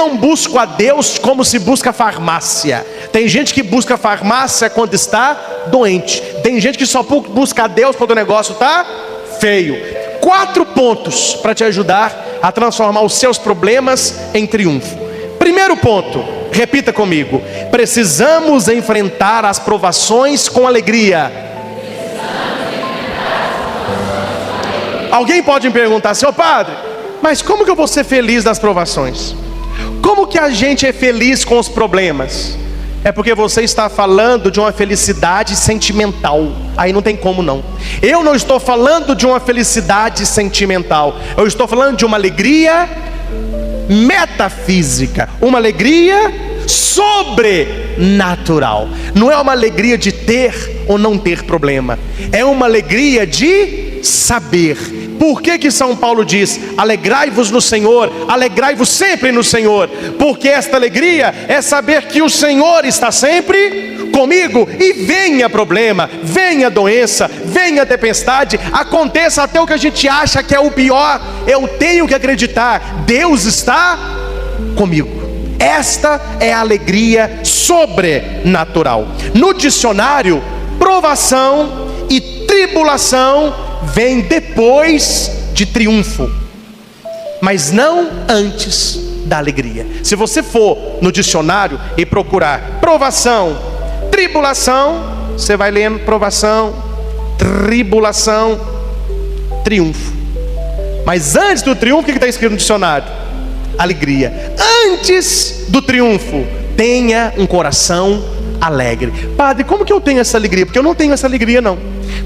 não busco a Deus como se busca farmácia. Tem gente que busca farmácia quando está doente. Tem gente que só busca a Deus quando o negócio está feio. 4 pontos para te ajudar a transformar os seus problemas em triunfo. Primeiro ponto, repita comigo: precisamos enfrentar as provações com alegria. Alguém pode me perguntar, seu padre, mas como que eu vou ser feliz nas provações? Como que a gente é feliz com os problemas? É porque você está falando de uma felicidade sentimental. Aí não tem como não. Eu não estou falando de uma felicidade sentimental. Eu estou falando de uma alegria metafísica, uma alegria sobrenatural. Não é uma alegria de ter ou não ter problema. É uma alegria de saber. Por que São Paulo diz: alegrai-vos no Senhor, alegrai-vos sempre no Senhor? Porque esta alegria é saber que o Senhor está sempre comigo. E venha problema, venha doença, venha tempestade, aconteça até o que a gente acha que é o pior, eu tenho que acreditar: Deus está comigo. Esta é a alegria sobrenatural. No dicionário, provação e tribulação vem depois de triunfo, mas não antes da alegria. Se você for no dicionário e procurar provação, tribulação, você vai lendo provação, tribulação, triunfo. Mas antes do triunfo, o que está escrito no dicionário? Alegria. Antes do triunfo, tenha um coração alegre. Padre, como que eu tenho essa alegria? Porque eu não tenho essa alegria não.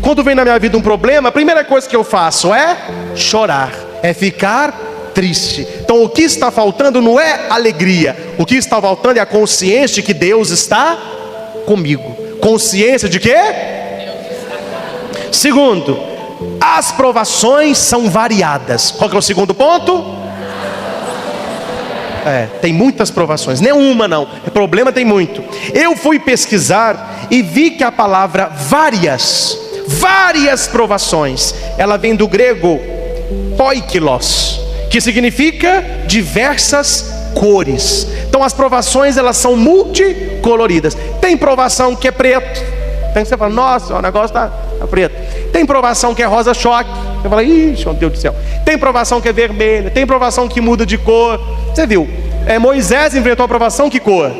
Quando vem na minha vida um problema, a primeira coisa que eu faço é chorar, é ficar triste. Então o que está faltando não é alegria. O que está faltando é a consciência de que Deus está comigo. Consciência de quê? Segundo, as provações são variadas. Qual que é o segundo ponto? Tem muitas provações, nem uma não, problema tem muito. Eu fui pesquisar e vi que a palavra várias provações, ela vem do grego poikilos, que significa diversas cores. Então as provações, elas são multicoloridas. Tem provação que é preto, tem que você fala: nossa, o negócio tá preto. Tem provação que é rosa choque, você fala: ixi, meu Deus do céu. Tem provação que é vermelha, tem provação que muda de cor. Você viu, Moisés enfrentou a provação, que cor?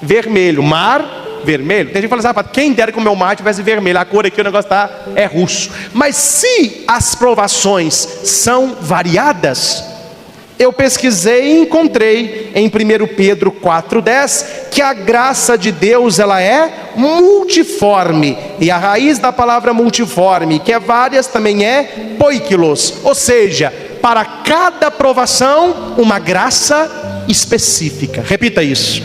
Vermelho. Mar, vermelho. Tem gente que fala assim: quem dera que o meu mar tivesse vermelho, a cor aqui, o negócio é roxo. Mas se as provações são variadas, eu pesquisei e encontrei em 1 Pedro 4,10 que a graça de Deus, ela é multiforme. E a raiz da palavra multiforme, que é várias, também é poikilos. Ou seja, para cada provação, uma graça específica. Repita isso.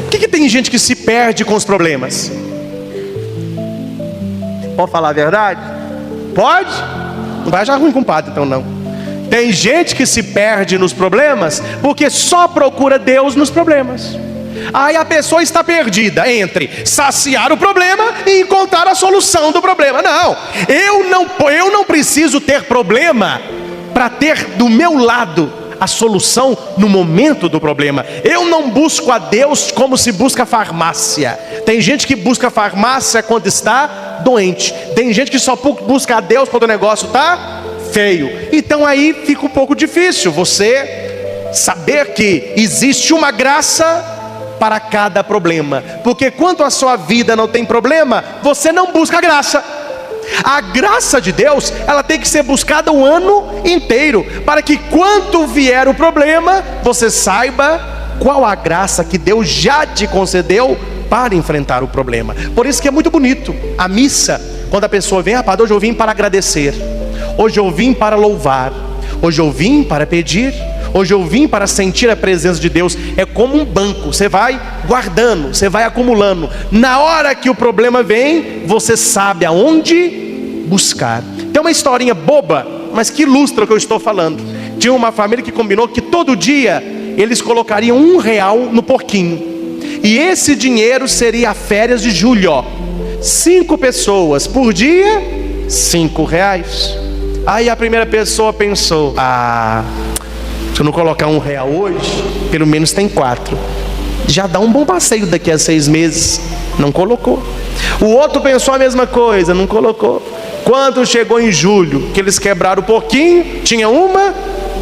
Por que tem gente que se perde com os problemas? Pode falar a verdade? Pode? Não vai achar ruim com o padre então não. Tem gente que se perde nos problemas porque só procura Deus nos problemas. Aí a pessoa está perdida entre saciar o problema e encontrar a solução do problema. Não, eu não preciso ter problema para ter do meu lado a solução no momento do problema. Eu não busco a Deus como se busca farmácia. Tem gente que busca farmácia quando está doente. Tem gente que só busca a Deus quando o negócio está feio. Então aí fica um pouco difícil você saber que existe uma graça para cada problema. Porque quando a sua vida não tem problema, você não busca a graça. A graça de Deus, ela tem que ser buscada o ano inteiro, para que quando vier o problema, você saiba qual a graça que Deus já te concedeu para enfrentar o problema. Por isso que é muito bonito a missa, quando a pessoa vem: padre, hoje eu vim para agradecer, hoje eu vim para louvar, hoje eu vim para pedir, hoje eu vim para sentir a presença de Deus. É como um banco, você vai guardando, você vai acumulando. Na hora que o problema vem, você sabe aonde buscar. Tem uma historinha boba, mas que ilustra o que eu estou falando. Tinha uma família que combinou que todo dia eles colocariam R$1 no porquinho, e esse dinheiro seria a férias de julho. 5 pessoas por dia, R$5. Aí a primeira pessoa pensou: se eu não colocar R$1 hoje, pelo menos tem 4. Já dá um bom passeio daqui a 6 meses. Não colocou. O outro pensou a mesma coisa, não colocou. Quando chegou em julho, que eles quebraram um pouquinho, tinha uma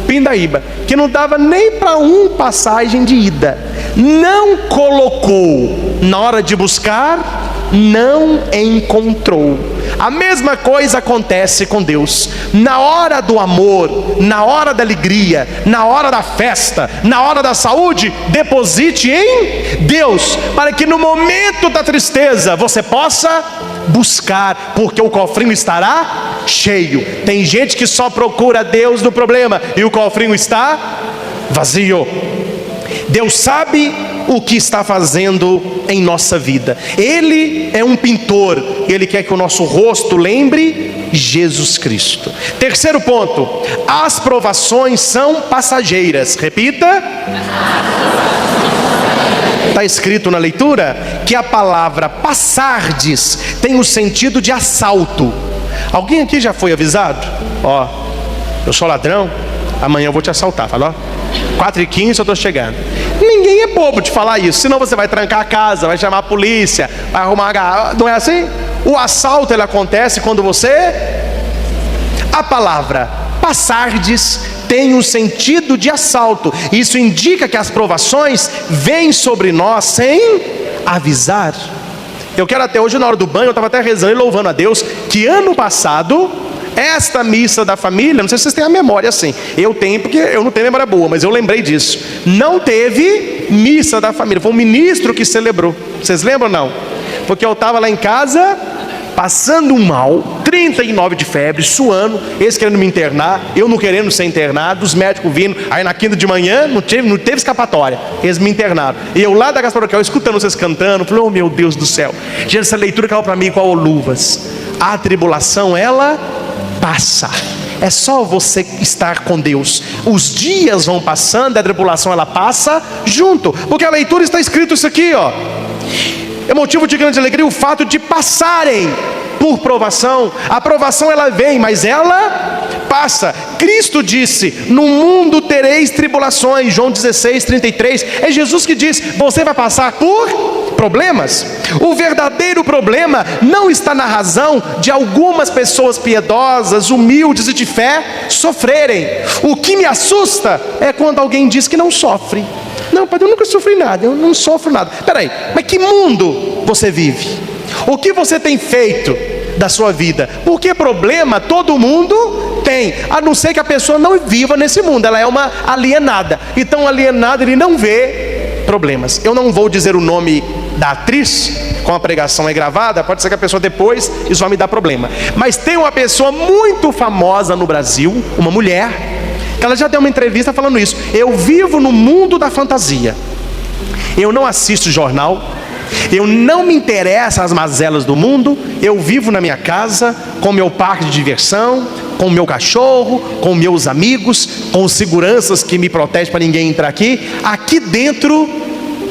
pindaíba, que não dava nem para passagem de ida. Não colocou. Na hora de buscar, não encontrou. A mesma coisa acontece com Deus. Na hora do amor, na hora da alegria, na hora da festa, na hora da saúde, deposite em Deus, para que no momento da tristeza você possa buscar, porque o cofrinho estará cheio. Tem gente que só procura Deus no problema e o cofrinho está vazio. Deus sabe o que está fazendo em nossa vida. Ele é um pintor, Ele quer que o nosso rosto lembre Jesus Cristo. Terceiro ponto: as provações são passageiras. Repita. Está escrito na leitura que a palavra passardes tem o sentido de assalto. Alguém aqui já foi avisado? Eu sou ladrão, amanhã eu vou te assaltar. Falou? 4h15 eu estou chegando. Ninguém é bobo de falar isso, senão você vai trancar a casa, vai chamar a polícia, vai arrumar a garrafa. Não é assim? O assalto ele acontece quando você... A palavra passardes tem um sentido de assalto. Isso indica que as provações vêm sobre nós sem avisar. Eu quero até hoje, na hora do banho, eu estava até rezando e louvando a Deus, que ano passado, esta missa da família, não sei se vocês têm a memória assim, eu tenho porque eu não tenho memória boa, mas eu lembrei disso. Não teve missa da família, foi um ministro que celebrou. Vocês lembram ou não? Porque eu estava lá em casa, passando um mal, 39 de febre, suando, eles querendo me internar, eu não querendo ser internado, os médicos vindo, aí na quinta de manhã, não teve escapatória, eles me internaram, e eu lá da casa paroquial, escutando vocês cantando, falei: oh meu Deus do céu, gente, essa leitura caiu para mim igual luvas. A tribulação, ela passa. É só você estar com Deus. Os dias vão passando, a tribulação ela passa junto. Porque a leitura está escrito isso aqui, É motivo de grande alegria o fato de passarem por provação. A provação ela vem, mas ela passa. Cristo disse: no mundo tereis tribulações. João 16:33. É Jesus que diz: você vai passar por problemas. O verdadeiro problema não está na razão de algumas pessoas piedosas, humildes e de fé sofrerem. O que me assusta é quando alguém diz que não sofre. Não, padre, eu nunca sofri nada, eu não sofro nada. Peraí, mas que mundo você vive? O que você tem feito da sua vida? Porque problema todo mundo tem, a não ser que a pessoa não viva nesse mundo, ela é uma alienada. Então alienado ele não vê problemas. Eu não vou dizer o nome da atriz, como a pregação é gravada, pode ser que a pessoa depois, isso vai me dar problema. Mas tem uma pessoa muito famosa no Brasil, uma mulher, que ela já deu uma entrevista falando isso: eu vivo no mundo da fantasia, eu não assisto jornal, eu não me interesso às mazelas do mundo, eu vivo na minha casa, com meu parque de diversão, com o meu cachorro, com meus amigos, com os seguranças que me protegem para ninguém entrar aqui. Aqui dentro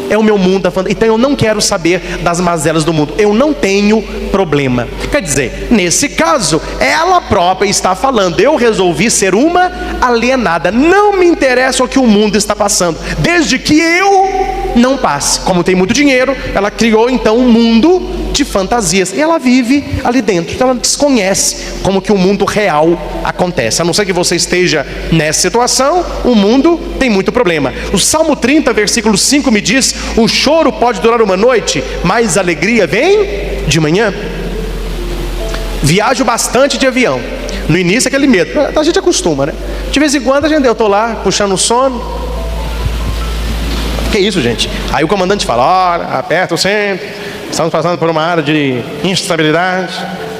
é o meu mundo da fantasia. Então eu não quero saber das mazelas do mundo, eu não tenho problema. Quer dizer, nesse caso, ela própria está falando: eu resolvi ser uma alienada, não me interessa o que o mundo está passando, desde que eu não passe. Como tem muito dinheiro, ela criou então um mundo de fantasias, e ela vive ali dentro, então ela desconhece como que o mundo real acontece. A não ser que você esteja nessa situação, o mundo tem muito problema. O Salmo 30, versículo 5 me diz: o choro pode durar uma noite, mas a alegria vem de manhã. Viajo bastante de avião. No início aquele medo, a gente acostuma, né? De vez em quando eu estou lá puxando o sono. Que isso, gente? Aí o comandante fala: olha, aperta o centro, estamos passando por uma área de instabilidade.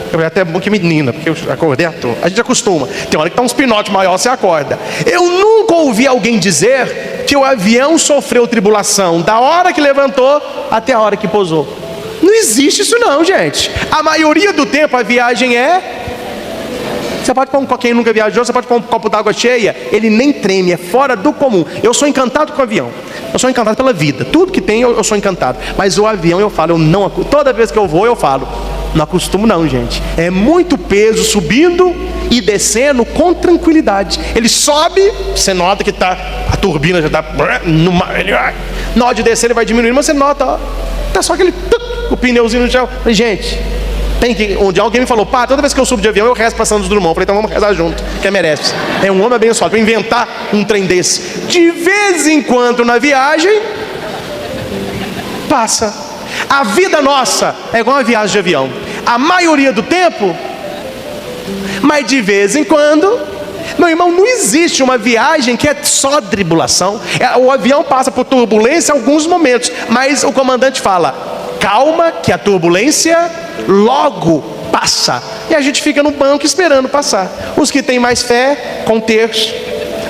Eu falei: até bom que menina, porque eu acordei à toa. A gente acostuma. Tem hora que está uns pinotes maior, você acorda. Eu nunca ouvi alguém dizer que o avião sofreu tribulação da hora que levantou até a hora que pousou. Não existe isso não, gente. A maioria do tempo a viagem é... Você pode pôr quem nunca viajou, você pode pôr um copo d'água cheia, ele nem treme, é fora do comum. Eu sou encantado com o avião. Eu sou encantado pela vida. Tudo que tem eu sou encantado. Mas o avião eu falo, toda vez que eu vou eu falo, não acostumo não, gente. É muito peso subindo e descendo com tranquilidade. Ele sobe, você nota que a turbina já está na hora de descer ele vai diminuindo, mas você nota, ó, tá só aquele o pneuzinho no chão. Gente, onde alguém me falou, pá, toda vez que eu subo de avião eu rezo para Santos Dumont. Eu falei, então vamos rezar junto, que merece. É um homem abençoado para inventar um trem desse. De vez em quando na viagem passa. A vida nossa é igual uma viagem de avião. A maioria do tempo, mas de vez em quando, meu irmão, não existe uma viagem que é só tribulação. O avião passa por turbulência em alguns momentos, mas o comandante fala, calma que a turbulência logo passa. E a gente fica no banco esperando passar. Os que têm mais fé, com terço,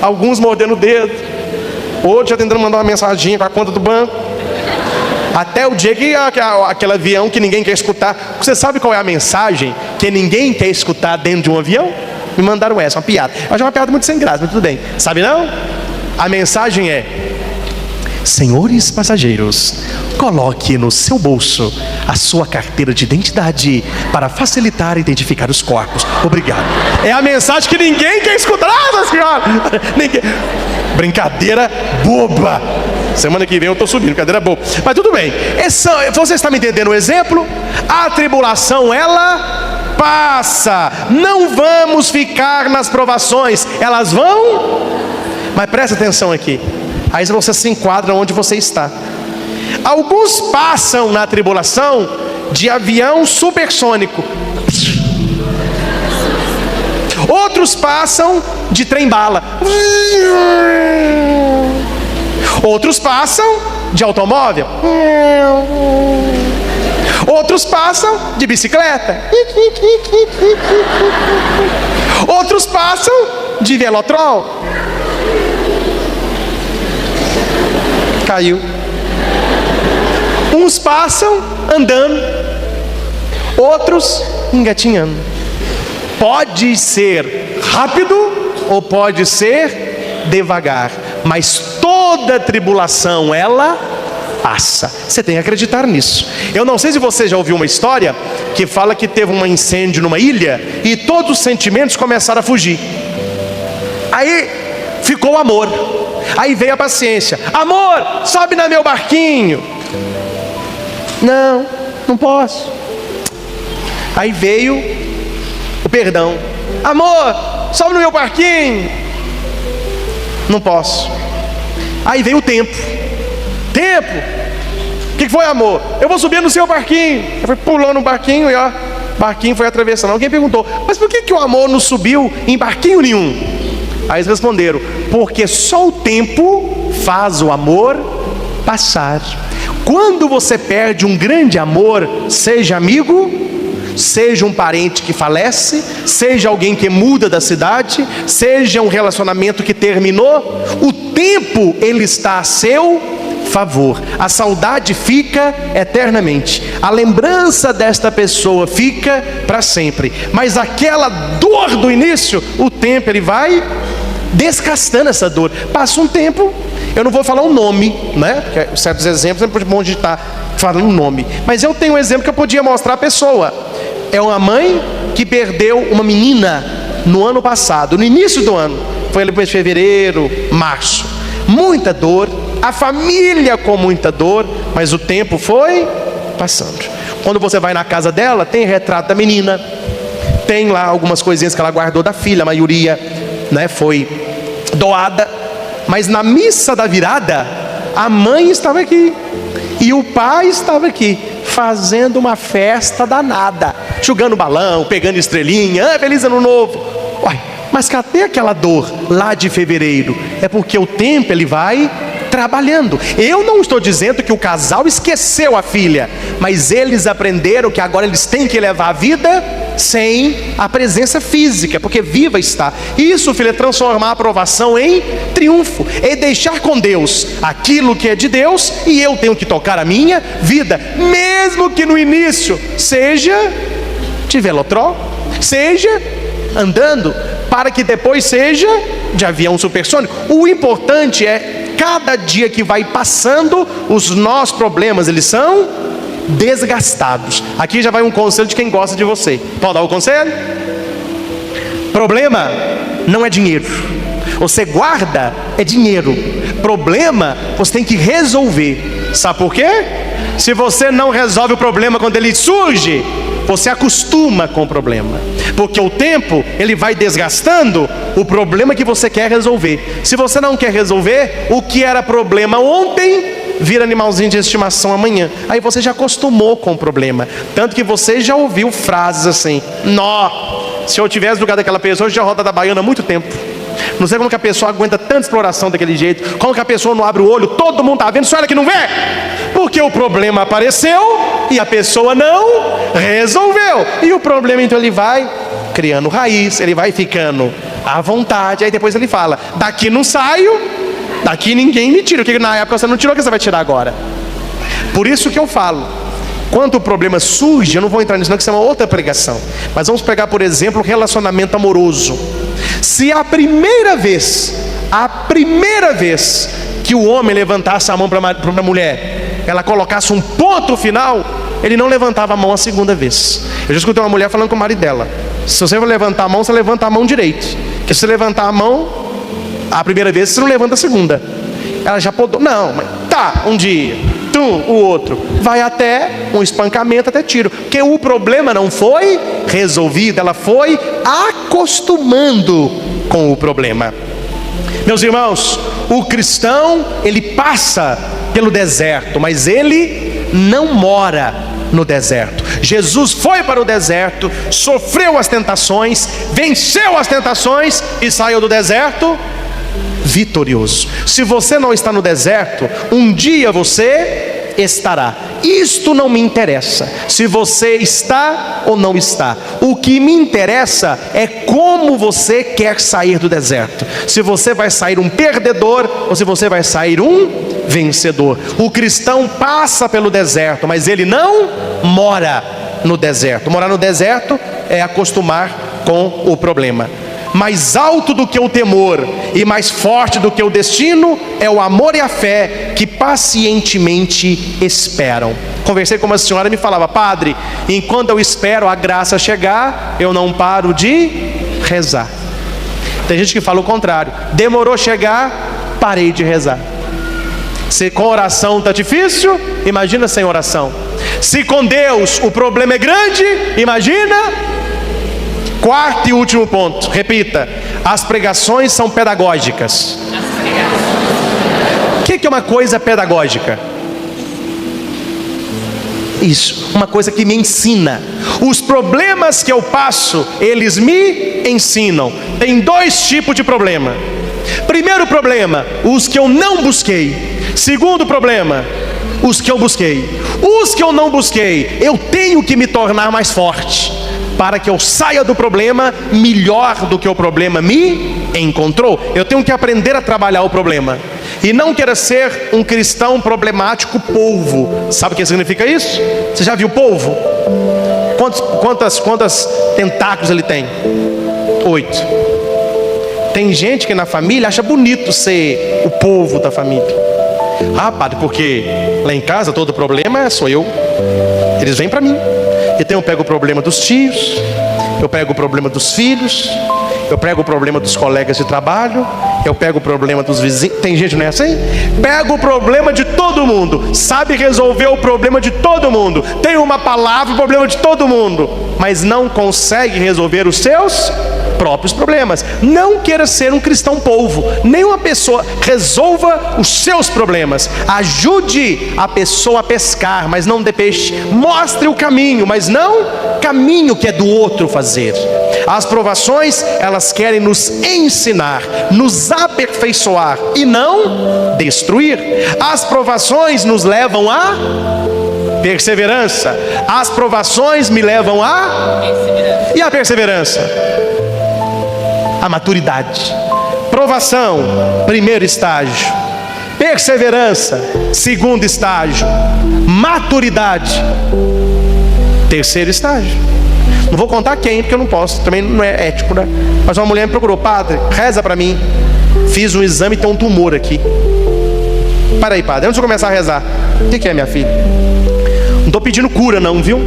alguns mordendo o dedo, outros já tentando mandar uma mensaginha com a conta do banco. Até o dia que aquele avião que ninguém quer escutar. Você sabe qual é a mensagem que ninguém quer escutar dentro de um avião? Me mandaram essa, uma piada. Eu acho uma piada muito sem graça, mas tudo bem. Sabe não? A mensagem é: senhores passageiros, coloque no seu bolso a sua carteira de identidade para facilitar identificar os corpos. Obrigado. É a mensagem que ninguém quer escutar. Ah, senhora! Ninguém... Brincadeira boba. Semana que vem eu estou subindo, brincadeira boba. Mas tudo bem. Você está me entendendo o exemplo? A tribulação, ela passa. Não vamos ficar nas provações. Elas vão. Mas presta atenção aqui. Aí você se enquadra onde você está. Alguns passam na tribulação de avião supersônico. Outros passam de trem-bala. Outros passam de automóvel. Outros passam de bicicleta. Outros passam de velotrol. Caiu. Uns passam andando, outros engatinhando. Pode ser rápido ou pode ser devagar, mas toda tribulação ela passa. Você tem que acreditar nisso. Eu não sei se você já ouviu uma história que fala que teve um incêndio numa ilha e todos os sentimentos começaram a fugir. Aí ficou o amor. Aí veio a paciência. Amor, sobe no meu barquinho. Não, não posso. Aí veio o perdão. Amor, sobe no meu barquinho. Não posso. Aí veio o tempo. Tempo. O que foi, amor? Eu vou subir no seu barquinho. Eu fui pulando no barquinho e ó, barquinho foi atravessando. Alguém perguntou, mas por que o amor não subiu em barquinho nenhum? Aí eles responderam, porque só o tempo faz o amor passar. Quando você perde um grande amor, seja amigo, seja um parente que falece, seja alguém que muda da cidade, seja um relacionamento que terminou, o tempo ele está a seu favor. A saudade fica eternamente, a lembrança desta pessoa fica para sempre, mas aquela dor do início, o tempo ele vai descastando essa dor. Passa um tempo, eu não vou falar um nome, né? Porque certos exemplos é bom de estar falando um nome, mas eu tenho um exemplo que eu podia mostrar a pessoa. É uma mãe que perdeu uma menina no ano passado, no início do ano, foi ali para fevereiro, março, muita dor, a família com muita dor, mas o tempo foi passando. Quando você vai na casa dela, tem retrato da menina, tem lá algumas coisinhas que ela guardou da filha, a maioria, né, foi doada, mas na missa da virada, a mãe estava aqui, e o pai estava aqui, fazendo uma festa danada, jogando balão, pegando estrelinha, feliz ano novo. Uai, mas cadê aquela dor lá de fevereiro? É porque o tempo ele vai trabalhando. Eu não estou dizendo que o casal esqueceu a filha, mas eles aprenderam que agora eles têm que levar a vida sem a presença física, porque viva está. Isso, filho, é transformar a aprovação em triunfo, é deixar com Deus aquilo que é de Deus, e eu tenho que tocar a minha vida, mesmo que no início seja de velotrol, seja andando, para que depois seja de avião supersônico. O importante é cada dia que vai passando, os nossos problemas, eles são desgastados. Aqui já vai um conselho de quem gosta de você. Pode dar o conselho? Problema não é dinheiro. Você guarda é dinheiro. Problema você tem que resolver. Sabe por quê? Se você não resolve o problema quando ele surge, você acostuma com o problema, porque o tempo ele vai desgastando o problema que você quer resolver. Se você não quer resolver, o que era problema ontem vira animalzinho de estimação amanhã. Aí você já acostumou com o problema, tanto que você já ouviu frases assim: nó, se eu tivesse no lugar daquela pessoa, eu já roda da baiana há muito tempo. Não sei como que a pessoa aguenta tanta exploração daquele jeito. Como que a pessoa não abre o olho, todo mundo está vendo, só ela que não vê. Porque o problema apareceu e a pessoa não resolveu. E o problema então ele vai criando raiz, ele vai ficando à vontade. Aí depois ele fala: daqui não saio, daqui ninguém me tira. O que na época você não tirou, o que você vai tirar agora? Por isso que eu falo, quando o problema surge, eu não vou entrar nisso não, que isso é uma outra pregação, mas vamos pegar por exemplo o relacionamento amoroso. Se a primeira vez que o homem levantasse a mão para a mulher, ela colocasse um ponto final, ele não levantava a mão a segunda vez. Eu já escutei uma mulher falando com o marido dela: se você for levantar a mão, você levanta a mão direito, porque se você levantar a mão a primeira vez, você não levanta a segunda. Ela já podou, não, mas tá, um dia, o outro, vai até um espancamento, até tiro, porque o problema não foi resolvido, ela foi acostumando com o problema. Meus irmãos, o cristão, ele passa pelo deserto, mas ele não mora no deserto. Jesus foi para o deserto, sofreu as tentações, venceu as tentações e saiu do deserto vitorioso. Se você não está no deserto, um dia você estará. Isto não me interessa se você está ou não está. O que me interessa é como você quer sair do deserto. Se você vai sair um perdedor ou se você vai sair um vencedor. O cristão passa pelo deserto, mas ele não mora no deserto. Morar no deserto é acostumar com o problema. Mais alto do que o temor e mais forte do que o destino é o amor e a fé que pacientemente esperam. Conversei com uma senhora e me falava: padre, enquanto eu espero a graça chegar, eu não paro de rezar. Tem gente que fala o contrário: demorou chegar, parei de rezar. Se com oração está difícil, imagina sem oração. Se com Deus o problema é grande, imagina. Quarto e último ponto, repita: as pregações são pedagógicas. O que é uma coisa pedagógica? Isso, uma coisa que me ensina. Os problemas que eu passo, eles me ensinam. Tem dois tipos de problema. Primeiro problema, os que eu não busquei. Segundo problema, os que eu busquei. Os que eu não busquei, eu tenho que me tornar mais forte, para que eu saia do problema melhor do que o problema me encontrou. Eu tenho que aprender a trabalhar o problema. E não queira ser um cristão problemático polvo. Sabe o que significa isso? Você já viu polvo? Quantos tentáculos ele tem? 8. Tem gente que na família acha bonito ser o polvo da família. Ah, padre, porque lá em casa todo problema sou eu. Eles vêm para mim. Então eu pego o problema dos tios, eu pego o problema dos filhos, eu pego o problema dos colegas de trabalho, eu pego o problema dos vizinhos. Tem gente, não é assim? Pega o problema de todo mundo, sabe resolver o problema de todo mundo, tem uma palavra, o problema de todo mundo, mas não consegue resolver os seus próprios problemas. Não queira ser um cristão polvo. Nenhuma pessoa. Resolva os seus problemas. Ajude a pessoa a pescar, mas não dê peixe. Mostre o caminho, mas não caminho que é do outro fazer. As provações, elas querem nos ensinar, nos aperfeiçoar e não destruir. As provações nos levam a perseverança. As provações me levam a perseverança. E a perseverança? A maturidade. Provação, primeiro estágio. Perseverança, segundo estágio. Maturidade, terceiro estágio. Não vou contar quem, porque eu não posso, também não é ético, né? Mas uma mulher me procurou: padre, reza para mim, fiz um exame e tem um tumor aqui. Para aí, padre, antes de eu começar a rezar, o que é, minha filha? Não estou pedindo cura não, viu?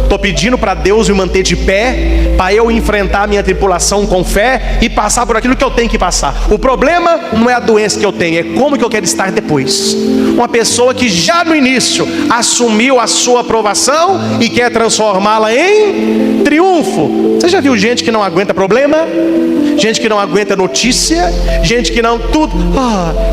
Estou pedindo para Deus me manter de pé, para eu enfrentar a minha tribulação com fé e passar por aquilo que eu tenho que passar. O problema não é a doença que eu tenho, é como que eu quero estar depois. Uma pessoa que já no início assumiu a sua aprovação e quer transformá-la em triunfo. Você já viu gente que não aguenta problema? Gente que não aguenta notícia? Gente que não tudo...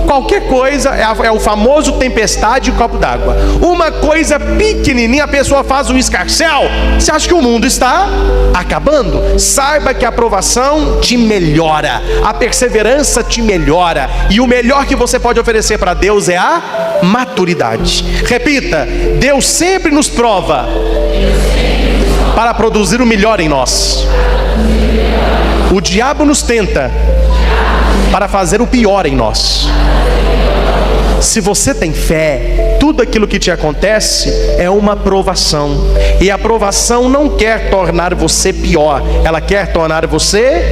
qualquer coisa é o famoso tempestade e copo d'água. Uma coisa pequenininha, a pessoa faz um escarcéu. Você acha que o mundo está acabando? Saiba que a aprovação te melhora, a perseverança te melhora, e o melhor que você pode oferecer para Deus é a maturidade. Repita: Deus sempre nos prova para produzir o melhor em nós. O diabo nos tenta para fazer o pior em nós. Se você tem fé, tudo aquilo que te acontece é uma provação. E a provação não quer tornar você pior, ela quer tornar você...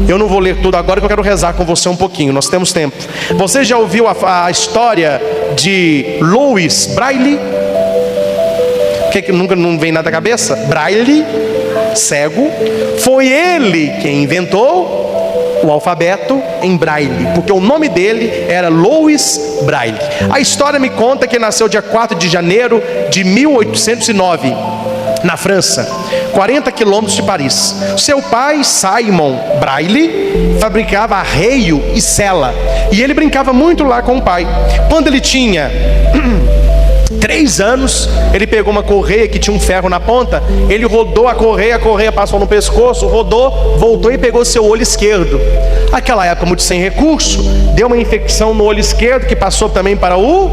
Eu não vou ler tudo agora, que eu quero rezar com você um pouquinho, nós temos tempo. Você já ouviu a história de Louis Braille? Que nunca não vem nada à cabeça? Braille, cego. Foi ele quem inventou o alfabeto em Braille, porque o nome dele era Louis Braille. A história me conta que ele nasceu dia 4 de janeiro de 1809, na França, 40 quilômetros de Paris. Seu pai, Simon Braille, fabricava arreio e sela, e ele brincava muito lá com o pai. Quando ele tinha 3 anos, ele pegou uma correia que tinha um ferro na ponta, ele rodou a correia passou no pescoço, rodou, voltou e pegou seu olho esquerdo. Aquela época muito sem recurso, deu uma infecção no olho esquerdo que passou também para o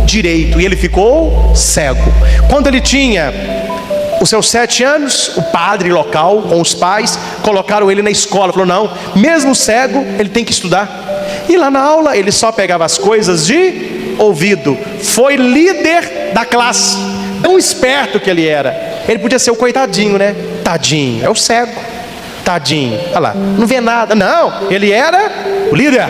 direito, e ele ficou cego. Quando ele tinha os seus 7 anos, o padre local com os pais colocaram ele na escola. Falou: não, mesmo cego ele tem que estudar. E lá na aula ele só pegava as coisas de ouvido. Foi líder da classe, tão esperto que ele era. Ele podia ser o coitadinho, né? Tadinho, é o cego, tadinho, olha lá, não vê nada. Não, ele era o líder.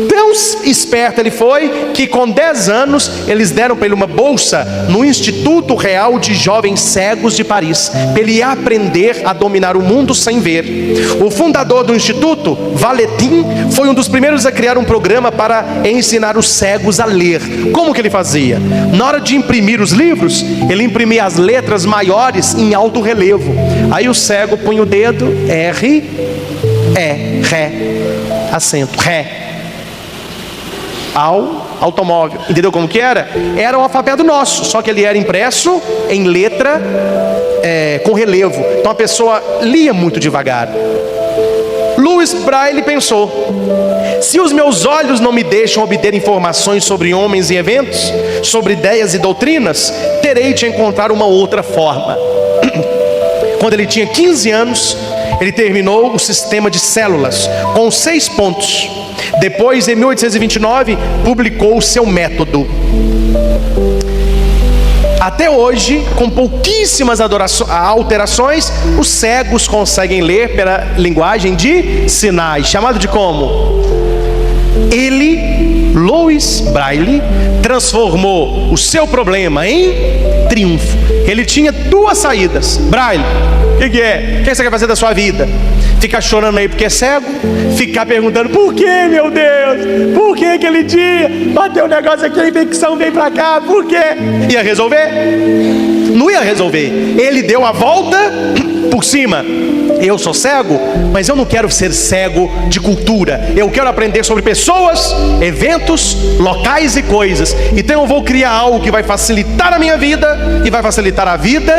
Tão esperto ele foi, que com 10 anos eles deram para ele uma bolsa no Instituto Real de Jovens Cegos de Paris, para ele aprender a dominar o mundo sem ver. O fundador do instituto, Valetin, foi um dos primeiros a criar um programa para ensinar os cegos a ler. Como que ele fazia? Na hora de imprimir os livros, ele imprimia as letras maiores em alto relevo. Aí o cego punha o dedo, R, E, Ré, acento, Ré. Automóvel. Entendeu como que era? Era o alfabeto nosso, só que ele era impresso em letra com relevo. Então a pessoa lia muito devagar. Louis Braille pensou: se os meus olhos não me deixam obter informações sobre homens e eventos, sobre ideias e doutrinas, terei de encontrar uma outra forma. Quando ele tinha 15 anos, ele terminou o sistema de células com 6 pontos. Depois, em 1829, publicou o seu método. Até hoje, com pouquíssimas alterações, os cegos conseguem ler pela linguagem de sinais, chamado de como? Ele, Louis Braille, transformou o seu problema em triunfo. Ele tinha 2 saídas. Braille, o que é? O que você quer fazer da sua vida? Ficar chorando aí porque é cego? Ficar perguntando: por que, meu Deus? Por que aquele dia bateu um negócio aqui, a infecção veio pra cá? Por quê? Ia resolver? Não ia resolver. Ele deu a volta por cima. Eu sou cego, mas eu não quero ser cego de cultura. Eu quero aprender sobre pessoas, eventos, locais e coisas. Então eu vou criar algo que vai facilitar a minha vida e vai facilitar a vida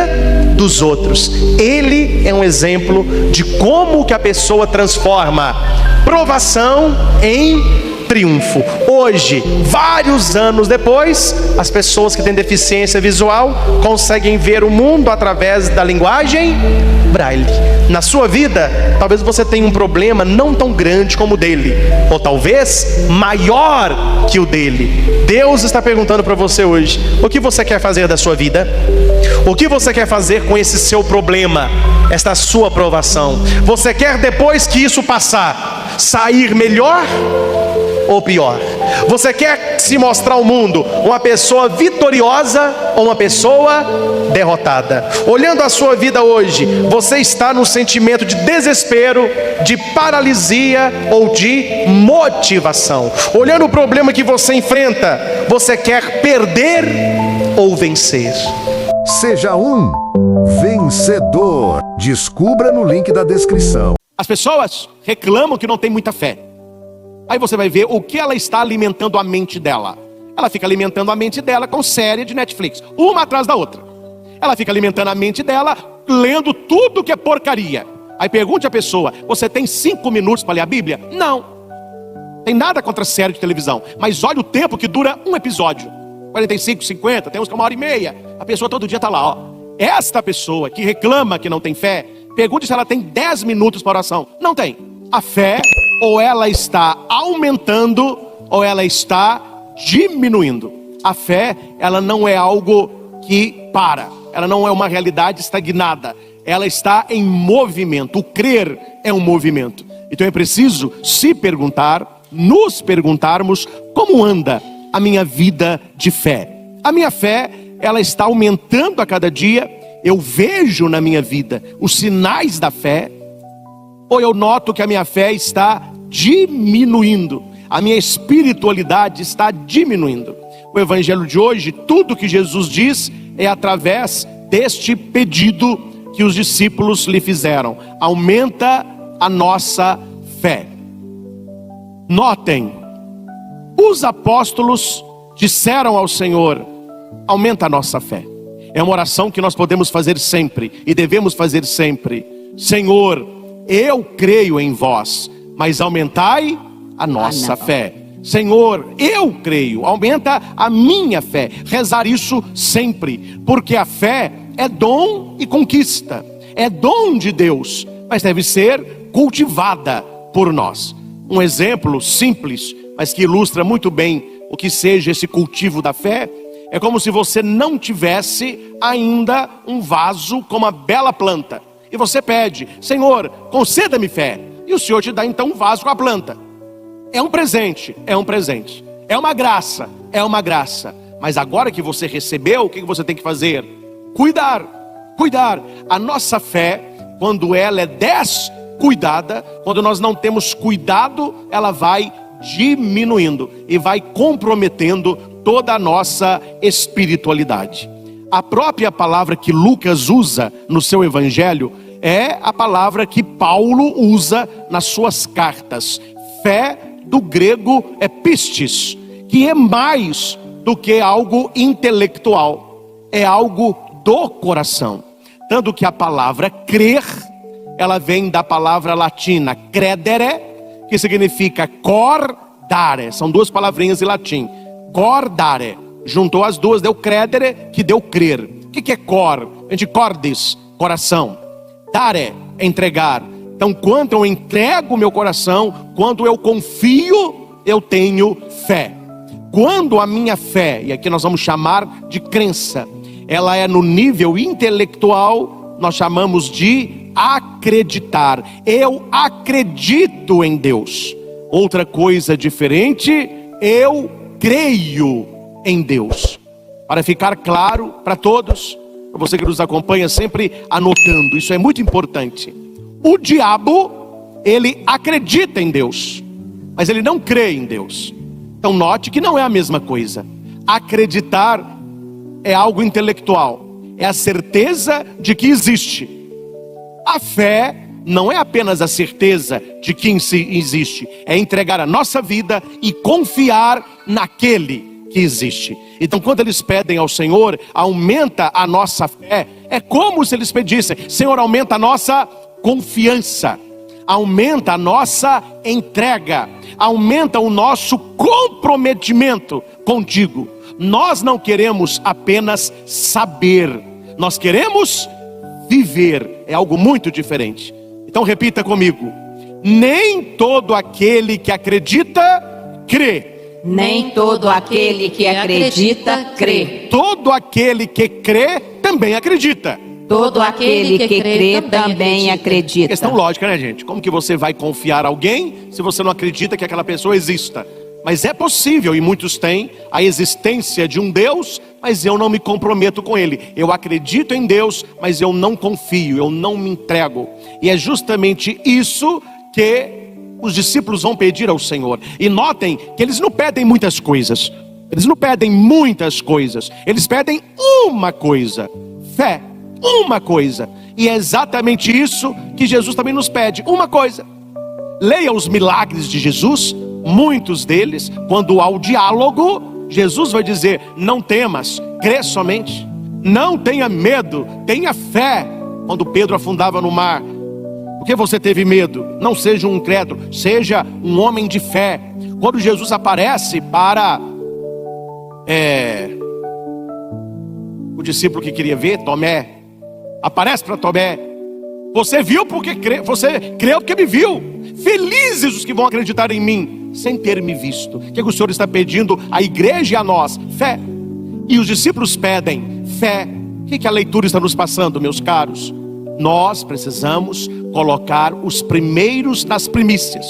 dos outros. Ele é um exemplo de como que a pessoa transforma provação em triunfo. Hoje, vários anos depois, as pessoas que têm deficiência visual conseguem ver o mundo através da linguagem Braille. Na sua vida, talvez você tenha um problema não tão grande como o dele, ou talvez maior que o dele. Deus está perguntando para você hoje: o que você quer fazer da sua vida? O que você quer fazer com esse seu problema, esta sua provação? Você quer, depois que isso passar, sair melhor ou pior? Você quer se mostrar ao mundo uma pessoa vitoriosa ou uma pessoa derrotada? Olhando a sua vida hoje, você está num sentimento de desespero, de paralisia ou de motivação? Olhando o problema que você enfrenta, você quer perder ou vencer? Seja um vencedor. Descubra no link da descrição. As pessoas reclamam que não tem muita fé. Aí você vai ver o que ela está alimentando a mente dela. Ela fica alimentando a mente dela com série de Netflix, uma atrás da outra. Ela fica alimentando a mente dela lendo tudo que é porcaria. Aí pergunte à pessoa: você tem 5 minutos para ler a Bíblia? Não. Tem nada contra série de televisão, mas olha o tempo que dura um episódio. 45, 50, tem uns que é 1h30. A pessoa todo dia está lá, ó. Esta pessoa que reclama que não tem fé, pergunte se ela tem 10 minutos para oração. Não tem. A fé, ou ela está aumentando, ou ela está diminuindo. A fé, ela não é algo que para. Ela não é uma realidade estagnada. Ela está em movimento. O crer é um movimento. Então é preciso se perguntar, nos perguntarmos, como anda a minha vida de fé? A minha fé, ela está aumentando a cada dia. Eu vejo na minha vida os sinais da fé, ou eu noto que a minha fé está diminuindo, a minha espiritualidade está diminuindo? O evangelho de hoje, tudo que Jesus diz é através deste pedido que os discípulos lhe fizeram: aumenta a nossa fé. Notem, os apóstolos disseram ao Senhor: aumenta a nossa fé. É uma oração que nós podemos fazer sempre e devemos fazer sempre. Senhor, eu creio em vós, mas aumentai a nossa fé. Senhor, eu creio, aumenta a minha fé. Rezar isso sempre, porque a fé é dom e conquista, é dom de Deus, mas deve ser cultivada por nós. Um exemplo simples, mas que ilustra muito bem o que seja esse cultivo da fé, é como se você não tivesse ainda um vaso com uma bela planta, e você pede: Senhor, conceda-me fé, e o Senhor te dá então um vaso com a planta. É um presente, é um presente, é uma graça, mas agora que você recebeu, o que você tem que fazer? Cuidar. A nossa fé, quando ela é descuidada, quando nós não temos cuidado, ela vai diminuindo e vai comprometendo toda a nossa espiritualidade. A própria palavra que Lucas usa no seu evangelho é a palavra que Paulo usa nas suas cartas. Fé, do grego, é pistis, que é mais do que algo intelectual, é algo do coração. Tanto que a palavra crer, ela vem da palavra latina credere, que significa cor dare. São duas palavrinhas em latim. Cor dare. Juntou as duas, deu credere, que deu crer. O que é cor? Vem de cordis, coração. Dare, entregar. Então, quando eu entrego o meu coração, quando eu confio, eu tenho fé. Quando a minha fé, e aqui nós vamos chamar de crença, ela é no nível intelectual, nós chamamos de acreditar. Eu acredito em Deus. Outra coisa diferente, eu creio em Deus. Para ficar claro para todos, para você que nos acompanha sempre anotando, isso é muito importante. O diabo, ele acredita em Deus, mas ele não crê em Deus. Então note que não é a mesma coisa. Acreditar é algo intelectual, é a certeza de que existe. A fé não é apenas a certeza de que existe, é entregar a nossa vida e confiar naquele que existe. Então, quando eles pedem ao Senhor, aumenta a nossa fé, é como se eles pedissem: Senhor, aumenta a nossa confiança, aumenta a nossa entrega, aumenta o nosso comprometimento contigo. Nós não queremos apenas saber, nós queremos viver. É algo muito diferente. Então repita comigo: nem todo aquele que acredita, crê. Nem todo aquele que acredita, crê. Todo aquele que crê, também acredita. Todo aquele que crê também acredita. Questão lógica, né, gente? Como que você vai confiar em alguém se você não acredita que aquela pessoa exista? Mas é possível, e muitos têm, a existência de um Deus, mas eu não me comprometo com Ele. Eu acredito em Deus, mas eu não confio, eu não me entrego. E é justamente isso que os discípulos vão pedir ao Senhor. E notem que eles não pedem muitas coisas. Eles não pedem muitas coisas. Eles pedem uma coisa: fé. Uma coisa. E é exatamente isso que Jesus também nos pede. Uma coisa. Leia os milagres de Jesus. Muitos deles, quando há o diálogo, Jesus vai dizer: não temas, crê somente. Não tenha medo, tenha fé. Quando Pedro afundava no mar, por que você teve medo? Não seja um incrédulo, seja um homem de fé. Quando Jesus aparece para o discípulo que queria ver, Tomé, aparece para Tomé: você viu porque você creu porque me viu. Felizes os que vão acreditar em mim sem ter me visto. O que o Senhor está pedindo à igreja e a nós? Fé. E os discípulos pedem fé. O que a leitura está nos passando, meus caros? Nós precisamos colocar os primeiros nas primícias.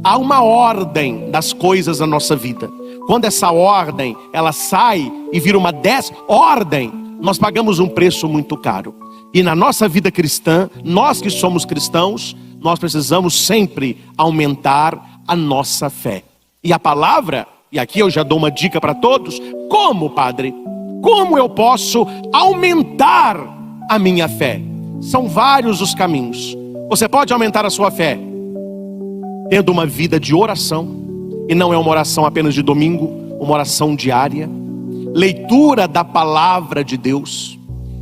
Há uma ordem das coisas na nossa vida. Quando essa ordem, ela sai e vira uma desordem, nós pagamos um preço muito caro. E na nossa vida cristã, nós que somos cristãos, nós precisamos sempre aumentar a nossa fé. E a palavra, e aqui eu já dou uma dica para todos: como, padre? Como eu posso aumentar a minha fé? São vários os caminhos. Você pode aumentar a sua fé tendo uma vida de oração, e não é uma oração apenas de domingo, uma oração diária. Leitura da palavra de Deus,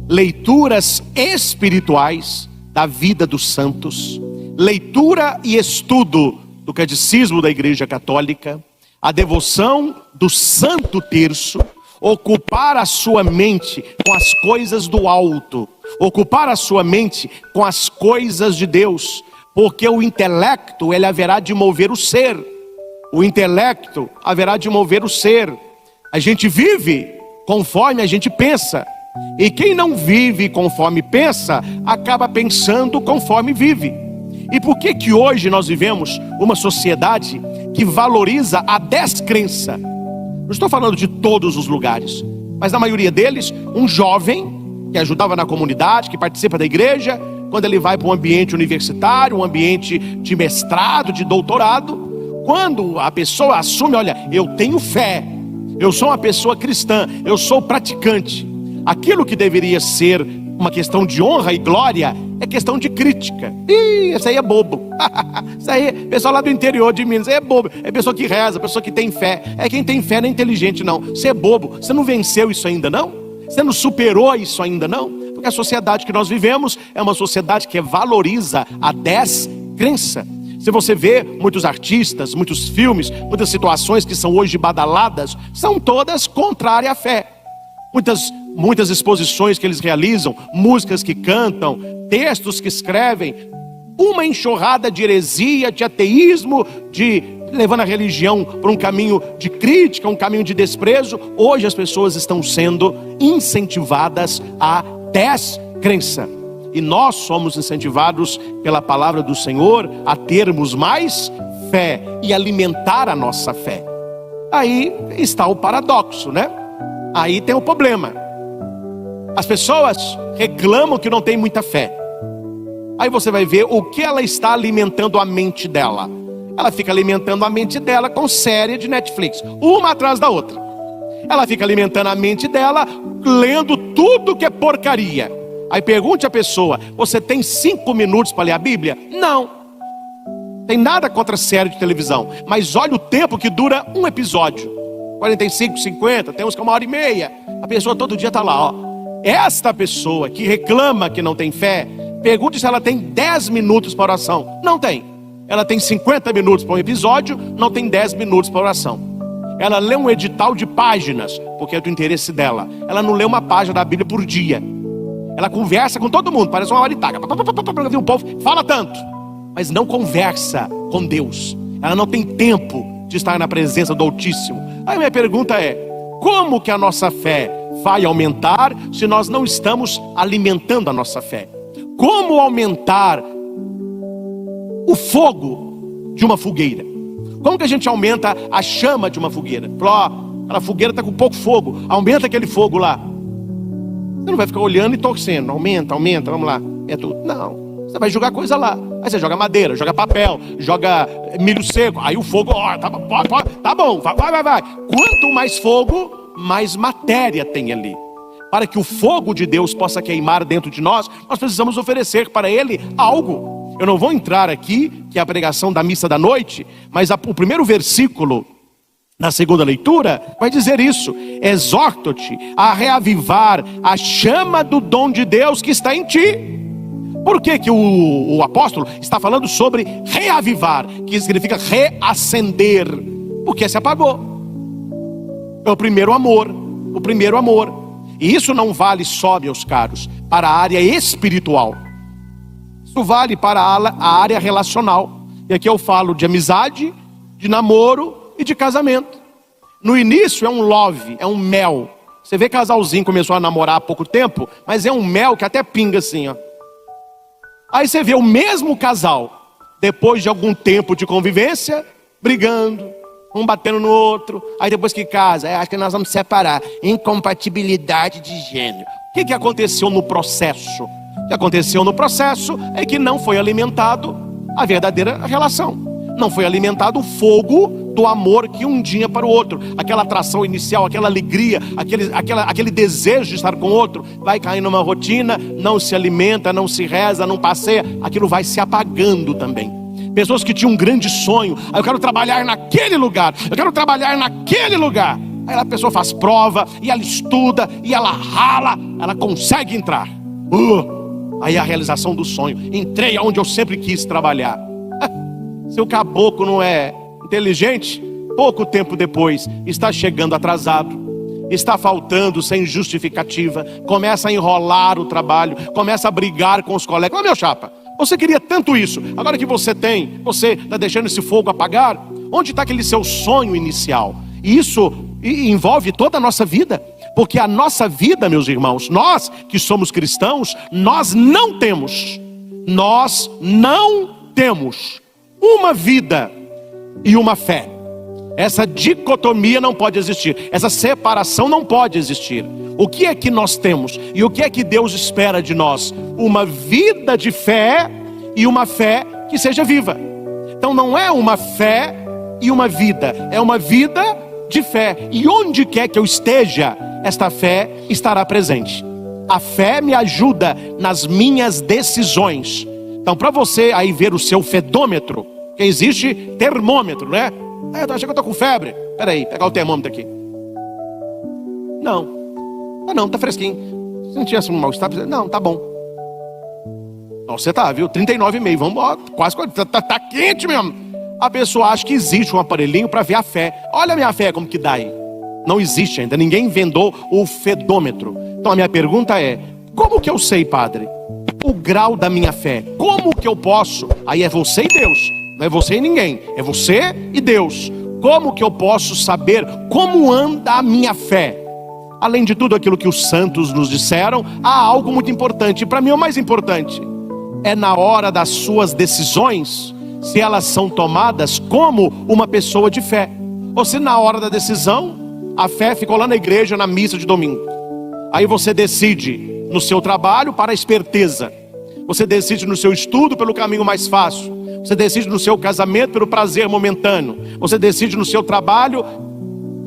leituras espirituais da vida dos santos, leitura e estudo do catecismo da Igreja Católica, a devoção do Santo Terço, ocupar a sua mente com as coisas do alto, ocupar a sua mente com as coisas de Deus, porque o intelecto, ele haverá de mover o ser. O intelecto haverá de mover o ser. A gente vive conforme a gente pensa. E quem não vive conforme pensa, acaba pensando conforme vive. E por que hoje nós vivemos uma sociedade que valoriza a descrença? Não estou falando de todos os lugares, mas na maioria deles, um jovem que ajudava na comunidade, que participa da igreja, quando ele vai para um ambiente universitário, um ambiente de mestrado, de doutorado, quando a pessoa assume: olha, eu tenho fé, eu sou uma pessoa cristã, eu sou praticante, aquilo que deveria ser uma questão de honra e glória é questão de crítica. Isso aí é bobo. Isso aí, pessoal lá do interior de Minas, é bobo. É pessoa que reza, pessoa que tem fé. É quem tem fé não é inteligente, não. Você é bobo. Você não venceu isso ainda, não? Você não superou isso ainda, não? Porque a sociedade que nós vivemos é uma sociedade que valoriza a descrença. Se você vê muitos artistas, muitos filmes, muitas situações que são hoje badaladas, são todas contrárias à fé. Muitas exposições que eles realizam, músicas que cantam, textos que escrevem, uma enxurrada de heresia, de ateísmo, levando a religião para um caminho de crítica, um caminho de desprezo. Hoje as pessoas estão sendo incentivadas à descrença. E nós somos incentivados pela palavra do Senhor a termos mais fé e alimentar a nossa fé. Aí está o paradoxo, né? Aí tem o problema. As pessoas reclamam que não tem muita fé. Aí você vai ver o que ela está alimentando a mente dela. Ela fica alimentando a mente dela com série de Netflix, uma atrás da outra. Ela fica alimentando a mente dela lendo tudo que é porcaria. Aí pergunte à pessoa: você tem 5 minutos para ler a Bíblia? Não. Tem nada contra série de televisão, mas olha o tempo que dura um episódio. 45, 50, tem uns que é 1h30. A pessoa todo dia está lá, ó. Esta pessoa que reclama que não tem fé, pergunte se ela tem 10 minutos para oração. Não tem. Ela tem 50 minutos para um episódio, não tem 10 minutos para oração. Ela lê um edital de páginas, porque é do interesse dela. Ela não lê uma página da Bíblia por dia. Ela conversa com todo mundo, parece uma maritaca. O povo fala tanto, mas não conversa com Deus. Ela não tem tempo de estar na presença do Altíssimo. Aí minha pergunta é: como que a nossa fé vai aumentar se nós não estamos alimentando a nossa fé? Como aumentar o fogo de uma fogueira? Como que a gente aumenta a chama de uma fogueira? Falou, ó, aquela fogueira está com pouco fogo, aumenta aquele fogo lá. Você não vai ficar olhando e torcendo, aumenta, vamos lá. É tudo. Não, você vai jogar coisa lá. Aí você joga madeira, joga papel, joga milho seco. Aí o fogo, ó, tá bom, vai. Quanto mais fogo, mais matéria tem ali. Para que o fogo de Deus possa queimar dentro de nós, nós precisamos oferecer para Ele algo. Eu não vou entrar aqui, que é a pregação da missa da noite, mas o primeiro versículo na segunda leitura vai dizer isso: exorto-te a reavivar a chama do dom de Deus que está em ti. Por que que o apóstolo está falando sobre reavivar, que significa reacender? Porque se apagou. É o primeiro amor. E isso não vale só, meus caros, para a área espiritual. Isso vale para a área relacional. E aqui eu falo de amizade, de namoro e de casamento. No início é um love, é um mel. Você vê casalzinho começou a namorar há pouco tempo, mas é um mel que até pinga assim, ó. Aí você vê o mesmo casal, depois de algum tempo de convivência, brigando, um batendo no outro. Aí depois que casa, acho que nós vamos separar. Incompatibilidade de gênero. O que aconteceu no processo? O que aconteceu no processo é que não foi alimentado a verdadeira relação. Não foi alimentado o fogo do amor que um dia para o outro. Aquela atração inicial, aquela alegria, aquele desejo de estar com o outro. Vai cair numa rotina, não se alimenta, não se reza, não passeia. Aquilo vai se apagando também. Pessoas que tinham um grande sonho. Eu quero trabalhar naquele lugar. Aí a pessoa faz prova, e ela estuda, e ela rala, ela consegue entrar. Aí a realização do sonho. Entrei aonde eu sempre quis trabalhar. Se o caboclo não é inteligente, pouco tempo depois está chegando atrasado, está faltando sem justificativa, começa a enrolar o trabalho, começa a brigar com os colegas. Ô meu chapa, você queria tanto isso, agora que você está deixando esse fogo apagar. Onde está aquele seu sonho inicial? E isso envolve toda a nossa vida. Porque a nossa vida, meus irmãos, nós que somos cristãos, nós não temos uma vida e uma fé. Essa dicotomia não pode existir. Essa separação não pode existir. O que é que nós temos? E o que é que Deus espera de nós? Uma vida de fé e uma fé que seja viva. Então não é uma fé e uma vida. É uma vida de fé. E onde quer que eu esteja, esta fé estará presente. A fé me ajuda nas minhas decisões. Então, para você aí ver o seu fedômetro, que existe termômetro, né? Eu achei que eu estou com febre. Peraí, pegar o termômetro aqui. Não, tá fresquinho. Se não tivesse um mal-estar, não, tá bom. Não, você tá, viu? 39,5, vamos embora. Quase, tá quente mesmo. A pessoa acha que existe um aparelhinho para ver a fé. Olha a minha fé, como que dá aí. Não existe ainda, ninguém inventou o fedômetro. Então a minha pergunta é: como que eu sei, padre, o grau da minha fé? Como que eu posso? Aí é você e Deus, não é você e ninguém, é você e Deus. Como que eu posso saber como anda a minha fé? Além de tudo aquilo que os santos nos disseram, há algo muito importante, e para mim é o mais importante. É na hora das suas decisões, se elas são tomadas como uma pessoa de fé, ou se na hora da decisão, a fé ficou lá na igreja, na missa de domingo. Aí você decide no seu trabalho para a esperteza, você decide no seu estudo pelo caminho mais fácil, você decide no seu casamento pelo prazer momentâneo, você decide no seu trabalho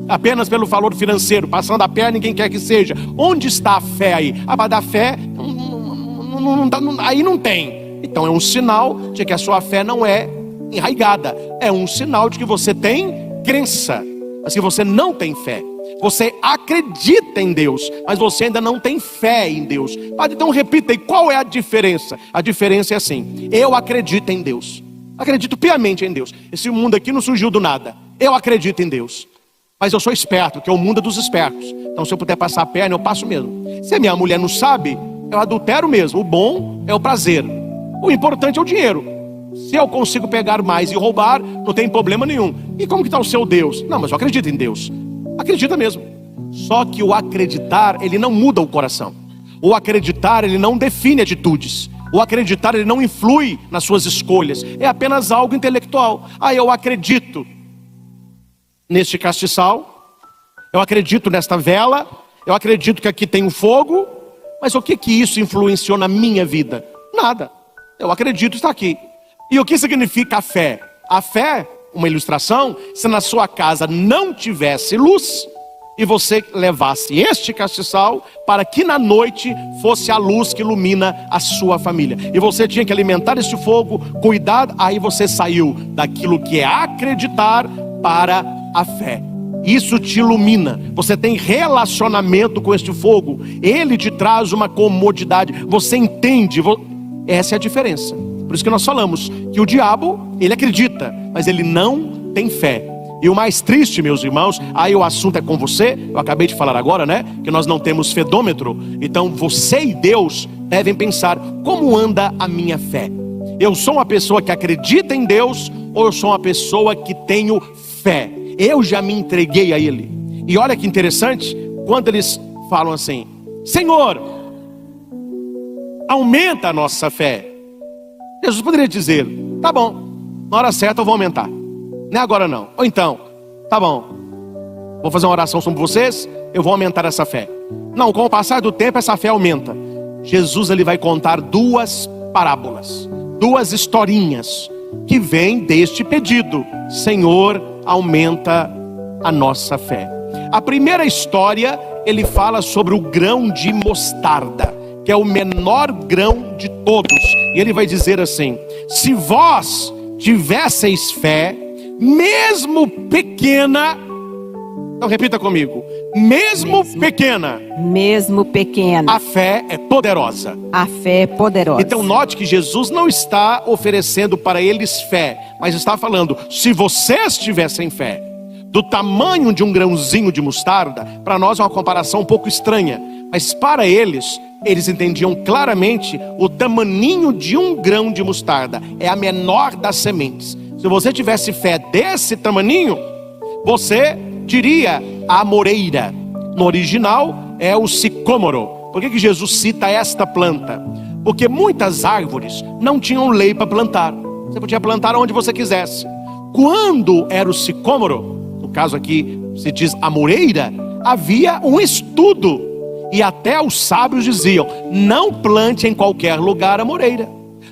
apenas pelo valor financeiro, passando a perna em quem quer que seja. Onde está a fé aí? A da fé, aí não tem. Então é um sinal de que a sua fé não é enraigada, é um sinal de que você tem crença, mas que você não tem fé. Você acredita em Deus, mas você ainda não tem fé em Deus. Então repita aí, qual é a diferença? A diferença é assim: eu acredito em Deus, acredito piamente em Deus. Esse mundo aqui não surgiu do nada. Eu acredito em Deus, mas eu sou esperto, que é o mundo dos espertos. Então se eu puder passar a perna, eu passo mesmo. Se a minha mulher não sabe, eu adultero mesmo. O bom é o prazer, o importante é o dinheiro. Se eu consigo pegar mais e roubar, não tem problema nenhum. E como que está o seu Deus? Não, mas eu acredito em Deus. Acredita mesmo. Só que o acreditar, ele não muda o coração. O acreditar, ele não define atitudes. O acreditar, ele não influi nas suas escolhas. É apenas algo intelectual. Eu acredito neste castiçal, eu acredito nesta vela, eu acredito que aqui tem um fogo, mas o que isso influenciou na minha vida? Nada. Eu acredito está aqui. E o que significa a fé? A fé, uma ilustração, se na sua casa não tivesse luz e você levasse este castiçal para que na noite fosse a luz que ilumina a sua família. E você tinha que alimentar este fogo, cuidar, aí você saiu daquilo que é acreditar para a fé. Isso te ilumina, você tem relacionamento com este fogo, ele te traz uma comodidade, você entende, essa é a diferença. Por isso que nós falamos que o diabo, ele acredita, mas ele não tem fé. E o mais triste, meus irmãos, aí o assunto é com você, eu acabei de falar agora, né, que nós não temos fedômetro, então você e Deus devem pensar, como anda a minha fé? Eu sou uma pessoa que acredita em Deus, ou eu sou uma pessoa que tenho fé? Eu já me entreguei a Ele. E olha que interessante, quando eles falam assim, Senhor, aumenta a nossa fé. Jesus poderia dizer, tá bom, na hora certa eu vou aumentar, não é agora não. Ou então, tá bom, vou fazer uma oração sobre vocês, eu vou aumentar essa fé. Não, com o passar do tempo essa fé aumenta. Jesus ele vai contar duas parábolas, duas historinhas que vêm deste pedido, Senhor, aumenta a nossa fé. A primeira história, ele fala sobre o grão de mostarda, que é o menor grão de todos. E ele vai dizer assim, se vós tivesseis fé, mesmo pequena, então repita comigo, mesmo pequena, a fé é poderosa. A fé é poderosa. Então note que Jesus não está oferecendo para eles fé, mas está falando, se vocês tivessem fé, do tamanho de um grãozinho de mostarda, para nós é uma comparação um pouco estranha, mas para eles entendiam claramente o tamaninho de um grão de mostarda, é a menor das sementes. Se você tivesse fé desse tamaninho, você diria a amoreira. No original é o sicômoro. Por que Jesus cita esta planta? Porque muitas árvores não tinham lei para plantar. Você podia plantar onde você quisesse. Quando era o sicômoro, no caso aqui se diz amoreira, havia um estudo. E até os sábios diziam, não plante em qualquer lugar a amoreira.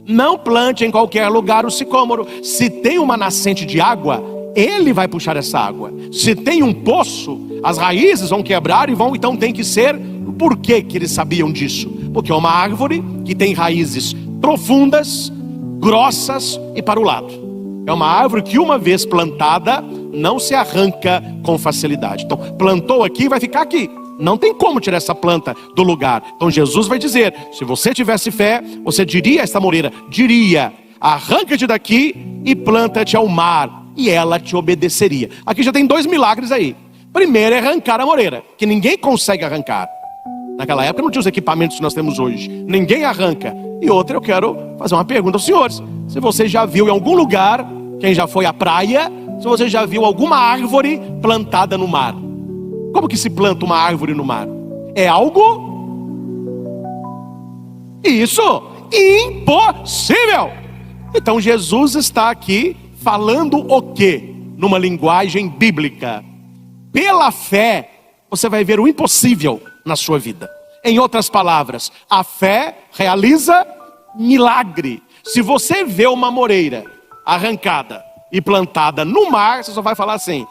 Não plante em qualquer lugar o sicômoro. Se tem uma nascente de água, ele vai puxar essa água. Se tem um poço, as raízes vão quebrar e vão, então tem que ser. Por que eles sabiam disso? Porque é uma árvore que tem raízes profundas, grossas e para o lado. É uma árvore que uma vez plantada, não se arranca com facilidade. Então, plantou aqui, vai ficar aqui. Não tem como tirar essa planta do lugar. Então Jesus vai dizer, se você tivesse fé, você diria a esta moreira, diria, arranca-te daqui e planta-te ao mar, e ela te obedeceria. Aqui já tem dois milagres aí. Primeiro é arrancar a moreira, que ninguém consegue arrancar. Naquela época não tinha os equipamentos que nós temos hoje. Ninguém arranca. E outra, eu quero fazer uma pergunta aos senhores. Se você já viu em algum lugar, quem já foi à praia, se você já viu alguma árvore plantada no mar. Como que se planta uma árvore no mar? É algo? Isso, impossível. Então Jesus está aqui falando o quê? Numa linguagem bíblica. Pela fé, você vai ver o impossível na sua vida. Em outras palavras, a fé realiza milagre. Se você vê uma moreira arrancada e plantada no mar, você só vai falar assim,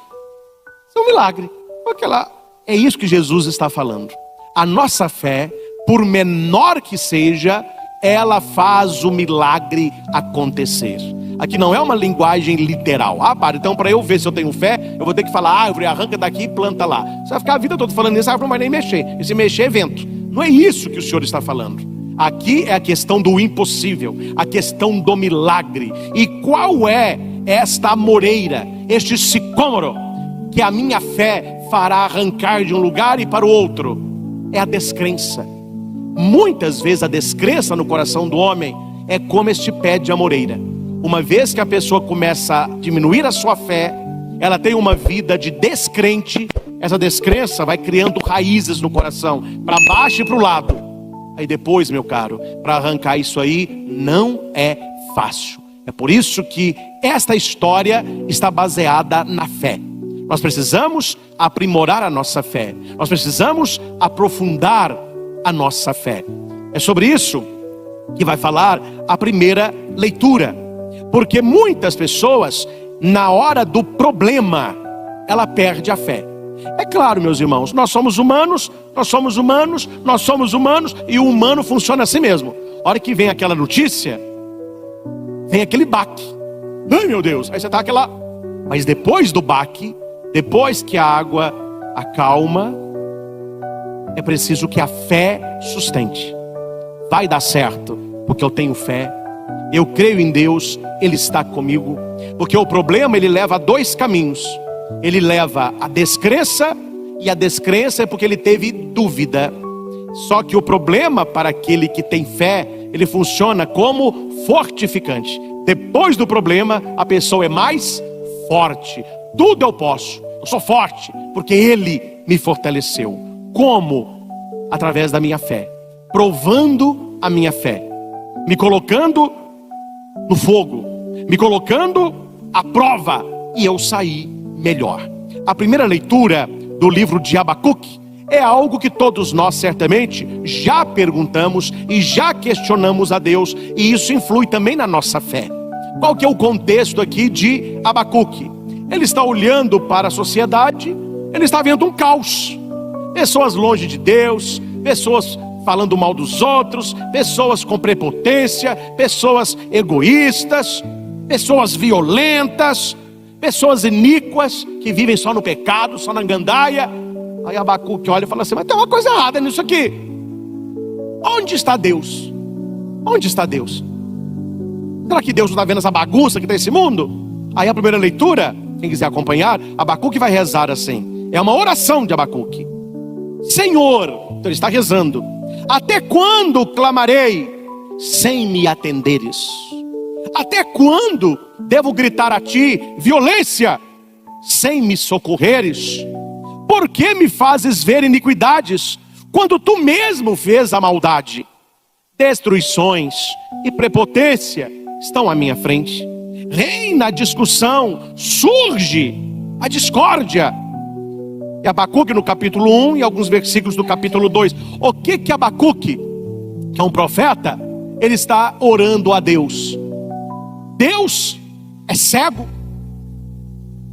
isso é um milagre. Porque lá, é isso que Jesus está falando. A nossa fé, por menor que seja, ela faz o milagre acontecer. Aqui não é uma linguagem literal. Então para eu ver se eu tenho fé, eu vou ter que falar, árvore, arranca daqui e planta lá. Você vai ficar a vida toda falando isso, a árvore não vai nem mexer. E se mexer é vento. Não é isso que o Senhor está falando. Aqui é a questão do impossível, a questão do milagre. E qual é esta amoreira, este sicômoro, que a minha fé fará arrancar de um lugar e para o outro? É a descrença. Muitas vezes a descrença no coração do homem é como este pé de amoreira. Uma vez que a pessoa começa a diminuir a sua fé, ela tem uma vida de descrente. Essa descrença vai criando raízes no coração, para baixo e para o lado. Aí depois, meu caro, para arrancar isso aí não é fácil. É por isso que esta história está baseada na fé. Nós precisamos aprimorar a nossa fé. Nós precisamos aprofundar a nossa fé. É sobre isso que vai falar a primeira leitura. Porque muitas pessoas, na hora do problema, ela perde a fé. É claro, meus irmãos, nós somos humanos, e o humano funciona assim mesmo. A hora que vem aquela notícia, vem aquele baque. Ai, meu Deus, aí você tá aquela... Mas depois do baque, depois que a água acalma, é preciso que a fé sustente. Vai dar certo, porque eu tenho fé, eu creio em Deus, Ele está comigo. Porque o problema, ele leva a dois caminhos. Ele leva a descrença, e a descrença é porque ele teve dúvida. Só que o problema para aquele que tem fé, ele funciona como fortificante. Depois do problema, a pessoa é mais forte. Tudo eu posso, eu sou forte, porque Ele me fortaleceu. Como? Através da minha fé, provando a minha fé, me colocando no fogo, me colocando à prova, e eu saí melhor. A primeira leitura do livro de Abacuque é algo que todos nós certamente já perguntamos e já questionamos a Deus, e isso influi também na nossa fé. Qual que é o contexto aqui de Abacuque? Ele está olhando para a sociedade, ele está vendo um caos. Pessoas longe de Deus, pessoas falando mal dos outros, pessoas com prepotência, pessoas egoístas, pessoas violentas, pessoas iníquas, que vivem só no pecado, só na gandaia. Aí Abacuque olha e fala assim: mas tem uma coisa errada nisso aqui. Onde está Deus? Onde está Deus? Será que Deus não está vendo essa bagunça que está esse mundo? Aí a primeira leitura, quem quiser acompanhar, Abacuque vai rezar assim. É uma oração de Abacuque. Senhor, então ele está rezando: até quando clamarei sem me atenderes? Até quando devo gritar a ti violência sem me socorreres? Por que me fazes ver iniquidades quando tu mesmo fez a maldade? Destruições e prepotência estão à minha frente. Reina a discussão, surge a discórdia. E Abacuque no capítulo 1 e alguns versículos do capítulo 2. O que Abacuque, que é um profeta, ele está orando a Deus? Deus é cego,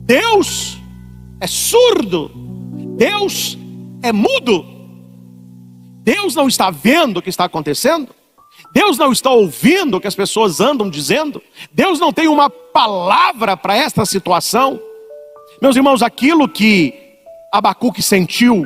Deus é surdo, Deus é mudo. Deus não está vendo o que está acontecendo, Deus não está ouvindo o que as pessoas andam dizendo, Deus não tem uma palavra para esta situação. Meus irmãos, aquilo que Abacuque sentiu,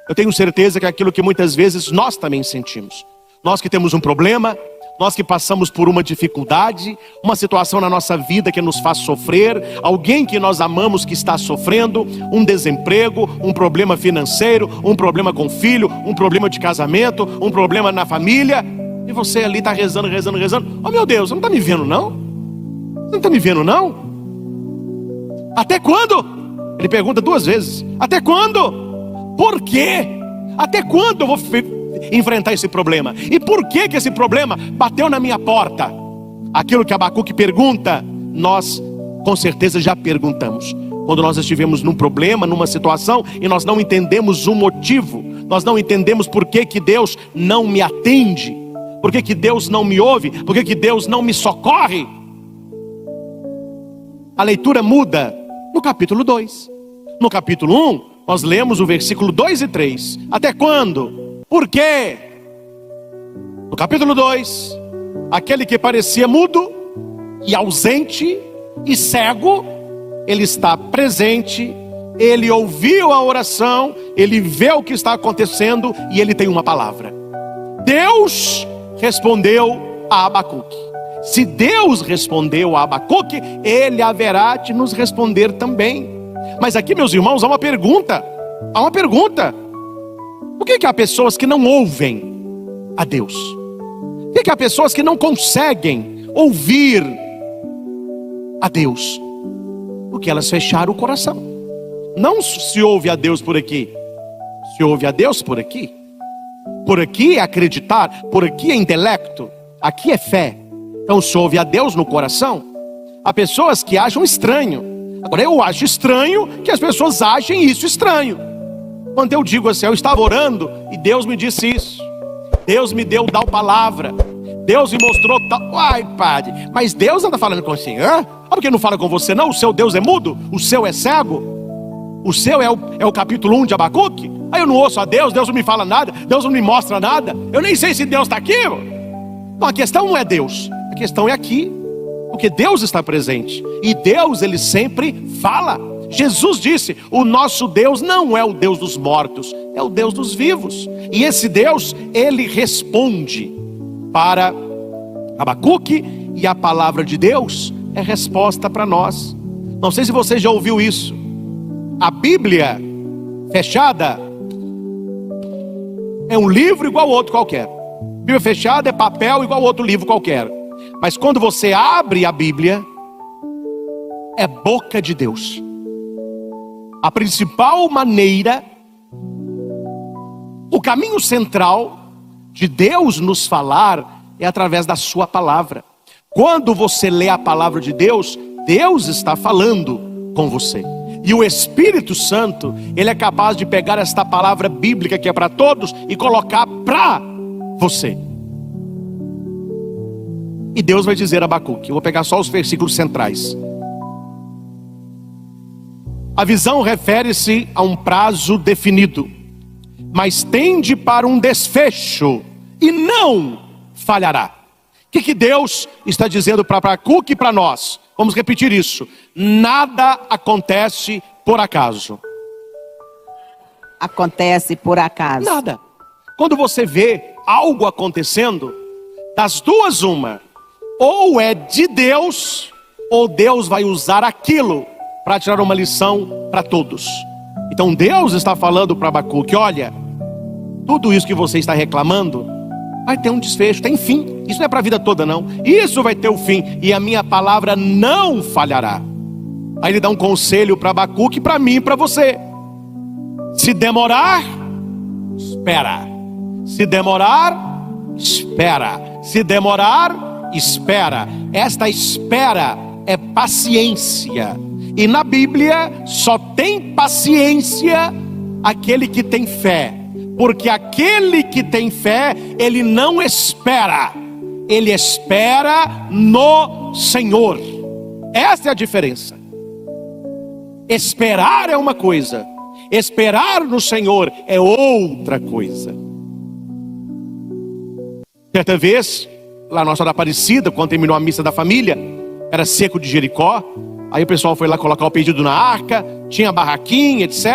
eu tenho certeza que é aquilo que muitas vezes nós também sentimos. Nós que temos um problema, nós que passamos por uma dificuldade, uma situação na nossa vida que nos faz sofrer, alguém que nós amamos que está sofrendo, um desemprego, um problema financeiro, um problema com filho, um problema de casamento, um problema na família, e você ali está rezando. Oh meu Deus, você não está me vendo não? Você não está me vendo não? Até quando? Ele pergunta duas vezes. Até quando? Por quê? Até quando eu vou enfrentar esse problema? E por que esse problema bateu na minha porta? Aquilo que Abacuque pergunta, nós com certeza já perguntamos. Quando nós estivemos num problema, numa situação, e nós não entendemos o motivo, nós não entendemos por que Deus não me atende, por que Deus não me ouve, por que Deus não me socorre. A leitura muda no capítulo 2. No capítulo 1, nós lemos o versículo 2 e 3. Até quando? Por quê? No capítulo 2, aquele que parecia mudo e ausente e cego, ele está presente, ele ouviu a oração, ele vê o que está acontecendo e ele tem uma palavra. Deus respondeu a Abacuque. Se Deus respondeu a Abacuque, Ele haverá de nos responder também. Mas aqui, meus irmãos, há uma pergunta. Por que há pessoas que não ouvem a Deus? Por que há pessoas que não conseguem ouvir a Deus? Porque elas fecharam o coração. Não se ouve a Deus por aqui, se ouve a Deus por aqui. Por aqui é acreditar, por aqui é intelecto, aqui é fé. Então se ouve a Deus no coração. Há pessoas que acham estranho Agora, eu acho estranho que as pessoas achem isso estranho. Quando eu digo assim, eu estava orando e Deus me disse isso, Deus me deu tal palavra, Deus me mostrou tal... Ai, padre, mas Deus anda falando com o senhor? Porque não fala com você não? O seu Deus é mudo? O seu é cego? O seu é o capítulo 1 de Abacuque? Aí eu não ouço a Deus, Deus não me fala nada, Deus não me mostra nada, eu nem sei se Deus está aqui. Não, a questão não é Deus, a questão é aqui, porque Deus está presente, e Deus, Ele sempre fala. Jesus disse, o nosso Deus não é o Deus dos mortos, é o Deus dos vivos. E esse Deus, Ele responde para Abacuque, e a palavra de Deus é resposta para nós. Não sei se você já ouviu isso. A Bíblia fechada é um livro igual outro qualquer. Bíblia fechada é papel igual outro livro qualquer. Mas quando você abre a Bíblia, é boca de Deus. A principal maneira, o caminho central de Deus nos falar é através da sua palavra. Quando você lê a palavra de Deus, Deus está falando com você. E o Espírito Santo, ele é capaz de pegar esta palavra bíblica que é para todos e colocar para você. E Deus vai dizer a Abacuque, eu vou pegar só os versículos centrais. A visão refere-se a um prazo definido, mas tende para um desfecho e não falhará. O que Deus está dizendo para Abacuque e para nós? Vamos repetir isso. Nada acontece por acaso. Acontece por acaso. Nada. Quando você vê algo acontecendo, das duas uma, ou é de Deus, ou Deus vai usar aquilo para tirar uma lição para todos. Então Deus está falando para Abacuque, olha, tudo isso que você está reclamando, vai ter um desfecho, tem fim. Isso não é para a vida toda não, isso vai ter o fim, e a minha palavra não falhará. Aí ele dá um conselho para Abacuque, para mim e para você. Se demorar, espera. Se demorar, espera. Se demorar, espera. Esta espera é paciência. E na Bíblia só tem paciência aquele que tem fé. Porque aquele que tem fé, ele não espera, ele espera no Senhor. Essa é a diferença. Esperar é uma coisa, esperar no Senhor é outra coisa. Certa vez, lá na nossa Aparecida, quando terminou a missa da família, era seco de Jericó. Aí o pessoal foi lá colocar o pedido na arca, tinha barraquinha, etc.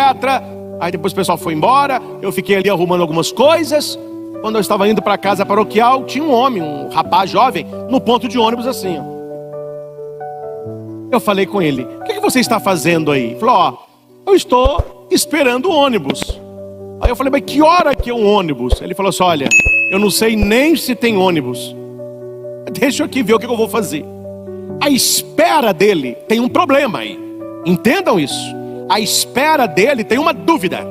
Aí depois o pessoal foi embora, eu fiquei ali arrumando algumas coisas. Quando eu estava indo para a casa paroquial, tinha um homem, um rapaz jovem, no ponto de ônibus assim, ó. Eu falei com ele, o que você está fazendo aí? Ele falou, ó, eu estou esperando o ônibus. Aí eu falei, mas que hora que é um ônibus? Ele falou assim, olha, eu não sei nem se tem ônibus. Deixa eu aqui ver o que eu vou fazer. A espera dele tem um problema aí. Entendam isso. A espera dele tem uma dúvida.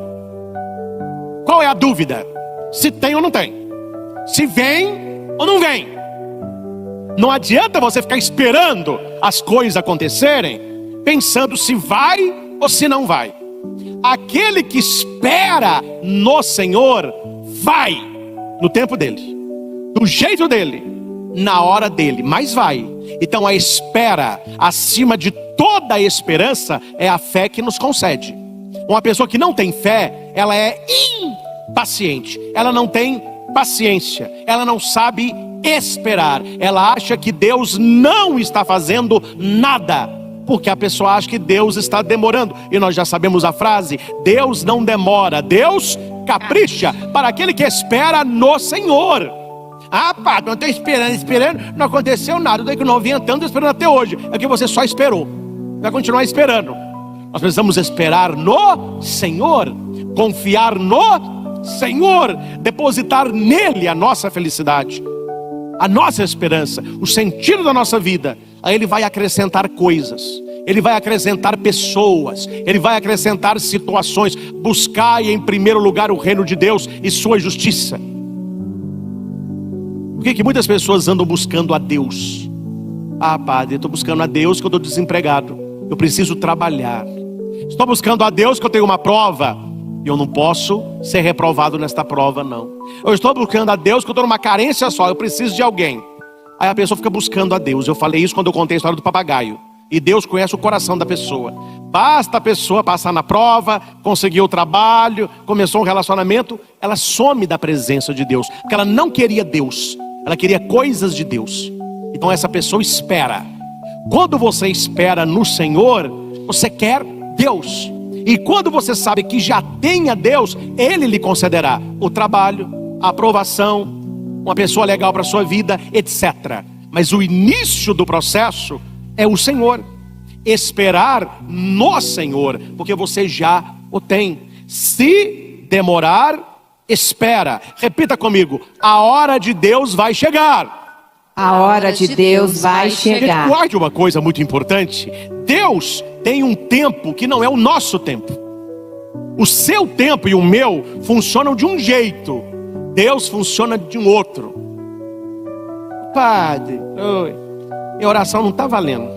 Qual é a dúvida? Se tem ou não tem. Se vem ou não vem. Não adianta você ficar esperando as coisas acontecerem, pensando se vai ou se não vai. Aquele que espera no Senhor, vai no tempo dele, do jeito dele, na hora dele, mas vai. Então a espera, acima de toda a esperança, é a fé que nos concede. Uma pessoa que não tem fé, ela é impaciente, ela não tem paciência, ela não sabe esperar, ela acha que Deus não está fazendo nada, porque a pessoa acha que Deus está demorando, e nós já sabemos a frase, Deus não demora, Deus capricha, para aquele que espera no Senhor. Ah, pá, não estou esperando, não aconteceu nada, daí que não vinha tanto, estou esperando até hoje, é que você só esperou, vai continuar esperando. Nós precisamos esperar no Senhor, confiar no Senhor, depositar nele a nossa felicidade, a nossa esperança, o sentido da nossa vida. Aí ele vai acrescentar coisas, ele vai acrescentar pessoas, ele vai acrescentar situações. Buscai em primeiro lugar o reino de Deus e sua justiça. Por que muitas pessoas andam buscando a Deus? Ah, padre, eu estou buscando a Deus que eu estou desempregado. eu preciso trabalhar. Estou buscando a Deus que eu tenho uma prova, e eu não posso ser reprovado nesta prova, não. Eu estou buscando a Deus que eu estou numa carência só, eu preciso de alguém. Aí a pessoa fica buscando a Deus. Eu falei isso quando eu contei a história do papagaio. E Deus conhece o coração da pessoa. Basta a pessoa passar na prova, conseguir o trabalho, começou um relacionamento, ela some da presença de Deus, porque ela não queria Deus, ela queria coisas de Deus. Então essa pessoa espera. Quando você espera no Senhor, você quer Deus. E quando você sabe que já tem a Deus, Ele lhe concederá o trabalho, a aprovação, uma pessoa legal para a sua vida, etc. Mas o início do processo é o Senhor. Esperar no Senhor, porque você já o tem. Se demorar, espera. Repita comigo: a hora de Deus vai chegar. A hora de Deus vai chegar. Guarde uma coisa muito importante: Deus tem um tempo que não é o nosso tempo. O seu tempo e o meu funcionam de um jeito, Deus funciona de um outro. Padre, minha oração não está valendo.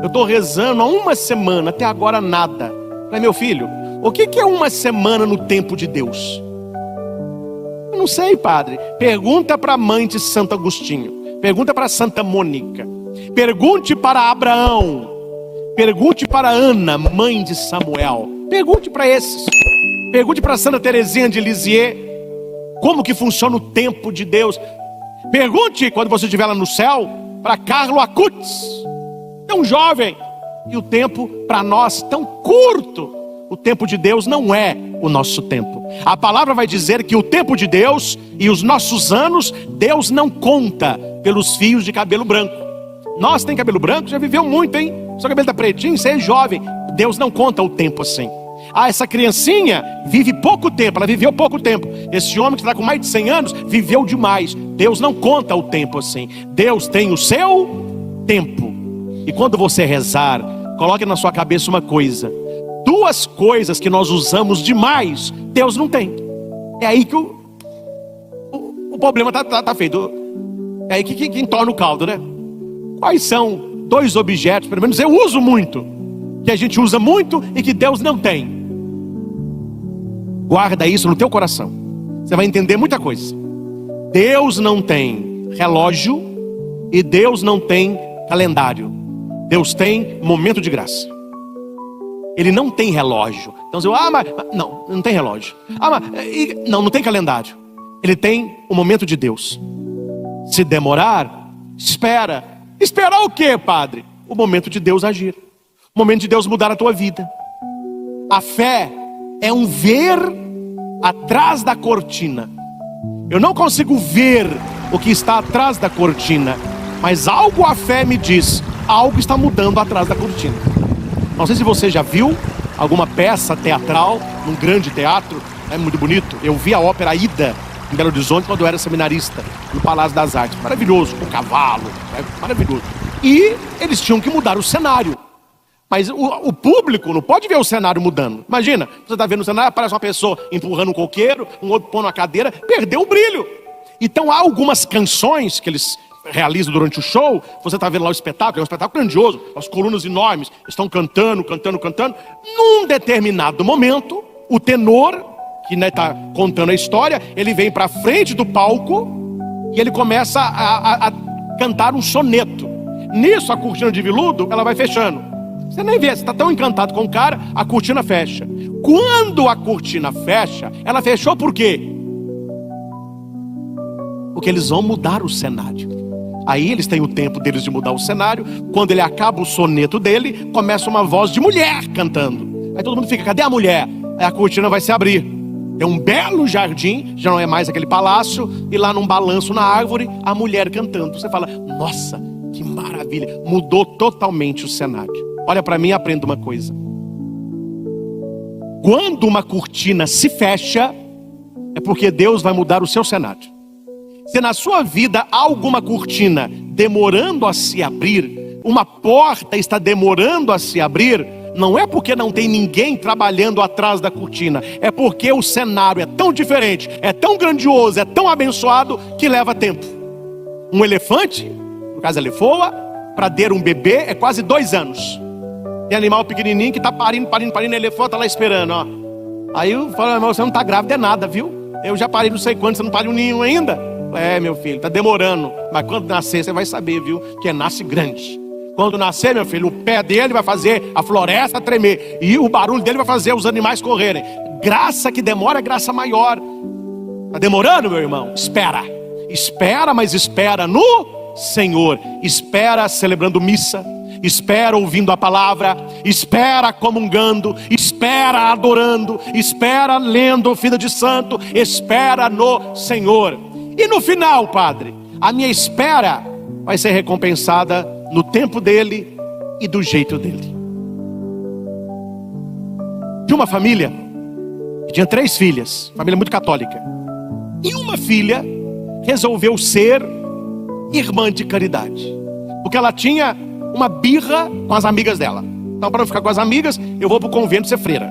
Eu estou rezando há uma semana, até agora nada. Falei, meu filho, o que é uma semana no tempo de Deus? Eu não sei, padre. Pergunta para a mãe de Santo Agostinho. Pergunta para Santa Mônica. Pergunte para Abraão. Pergunte para Ana, mãe de Samuel. Pergunte para esses. Pergunte para Santa Teresinha de Lisieux como que funciona o tempo de Deus. Pergunte, quando você estiver lá no céu, para Carlo Acutis, tão jovem, e o tempo para nós tão curto. O tempo de Deus não é o nosso tempo. A palavra vai dizer que o tempo de Deus e os nossos anos, Deus não conta pelos fios de cabelo branco. Nós tem cabelo branco, já viveu muito, hein? Seu cabelo tá pretinho, você é jovem. Deus não conta o tempo assim. Ah, essa criancinha vive pouco tempo, ela viveu pouco tempo. Esse homem que está com mais de 100 anos, viveu demais. Deus não conta o tempo assim. Deus tem o seu tempo. E quando você rezar, coloque na sua cabeça uma coisa: duas coisas que nós usamos demais, Deus não tem. É aí que o problema tá feito. É aí que entorna o caldo, né? Quais são dois objetos, pelo menos eu uso muito, que a gente usa muito e que Deus não tem? Guarda isso no teu coração. Você vai entender muita coisa. Deus não tem relógio e Deus não tem calendário. Deus tem momento de graça. Ele não tem relógio. Então você mas não tem relógio. Não tem calendário. Ele tem o momento de Deus. Se demorar, espera. Esperar o quê, padre? O momento de Deus agir. O momento de Deus mudar a tua vida. A fé é um ver atrás da cortina. Eu não consigo ver o que está atrás da cortina, mas algo a fé me diz, algo está mudando atrás da cortina. Não sei se você já viu alguma peça teatral num grande teatro, é muito bonito. Eu vi a ópera Aida em Belo Horizonte quando eu era seminarista, no Palácio das Artes. Maravilhoso, com cavalo, maravilhoso. E eles tinham que mudar o cenário. Mas o público não pode ver o cenário mudando. Imagina, você está vendo o cenário, aparece uma pessoa empurrando um coqueiro, um outro pondo uma cadeira, perdeu o brilho. Então há algumas canções que eles realizam durante o show. Você está vendo lá o espetáculo, é um espetáculo grandioso, as colunas enormes, estão cantando. Num determinado momento, o tenor, que está contando a história, ele vem para frente do palco e ele começa a cantar um soneto. Nisso a cortina de veludo, ela vai fechando. Você nem vê, você está tão encantado com o cara, a cortina fecha. Quando a cortina fecha, ela fechou por quê? Porque eles vão mudar o cenário. Aí eles têm o tempo deles de mudar o cenário. Quando ele acaba o soneto dele, começa uma voz de mulher cantando. Aí todo mundo fica, cadê a mulher? Aí a cortina vai se abrir. É um belo jardim, já não é mais aquele palácio. E lá num balanço na árvore, a mulher cantando. Você fala, nossa, que maravilha. Mudou totalmente o cenário. Olha para mim e aprenda uma coisa. Quando uma cortina se fecha, é porque Deus vai mudar o seu cenário. Se na sua vida há alguma cortina demorando a se abrir, uma porta está demorando a se abrir, não é porque não tem ninguém trabalhando atrás da cortina, é porque o cenário é tão diferente, é tão grandioso, é tão abençoado que leva tempo. Um elefante, no caso a lefoa, para ter um bebê é quase 2 anos. Tem animal pequenininho que tá parindo, elefante tá lá esperando, ó. Aí eu falo, você não tá grávida é nada, viu? Eu já parei não sei quanto, você não pariu nenhum ainda? É, meu filho, tá demorando. Mas quando nascer, você vai saber, viu? Que nasce grande. Quando nascer, meu filho, o pé dele vai fazer a floresta tremer. E o barulho dele vai fazer os animais correrem. Graça que demora, graça maior. Tá demorando, meu irmão? Espera. Espera, mas espera no Senhor. Espera celebrando missa. Espera ouvindo a palavra. Espera comungando. Espera adorando. Espera lendo Vida de Santo. Espera no Senhor. E no final, Padre, a minha espera vai ser recompensada no tempo dele e do jeito dele. De uma família que tinha 3 filhas, família muito católica, e uma filha resolveu ser irmã de caridade, porque ela tinha uma birra com as amigas dela. Então, para não ficar com as amigas, eu vou para o convento ser freira.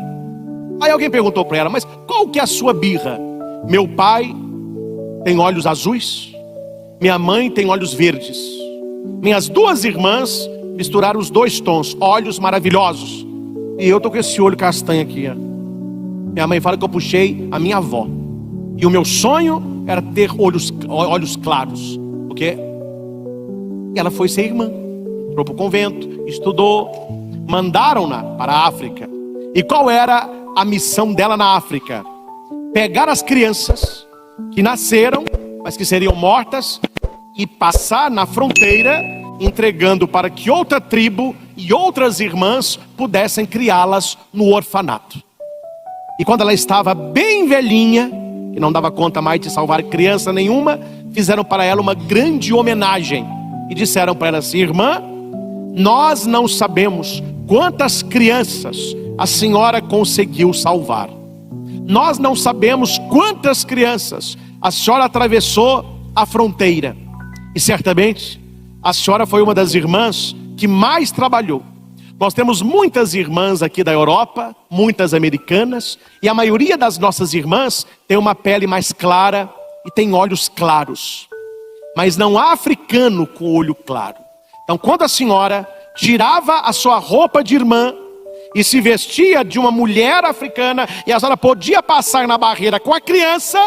Aí alguém perguntou para ela, mas qual que é a sua birra? Meu pai tem olhos azuis, minha mãe tem olhos verdes. Minhas 2 irmãs misturaram os 2 tons, olhos maravilhosos. E eu tô com esse olho castanho aqui, ó. Minha mãe fala que eu puxei a minha avó. E o meu sonho era ter olhos claros, porque ela foi ser irmã. Entrou para o convento, estudou, mandaram-na para a África. E qual era a missão dela na África? Pegar as crianças que nasceram, mas que seriam mortas, e passar na fronteira, entregando para que outra tribo e outras irmãs pudessem criá-las no orfanato. E quando ela estava bem velhinha, que não dava conta mais de salvar criança nenhuma, fizeram para ela uma grande homenagem e disseram para ela assim: irmã, nós não sabemos quantas crianças a senhora conseguiu salvar. Nós não sabemos quantas crianças a senhora atravessou a fronteira. E certamente a senhora foi uma das irmãs que mais trabalhou. Nós temos muitas irmãs aqui da Europa, muitas americanas, e a maioria das nossas irmãs tem uma pele mais clara e tem olhos claros. Mas não há africano com olho claro. Então, quando a senhora tirava a sua roupa de irmã e se vestia de uma mulher africana, e a senhora podia passar na barreira com a criança,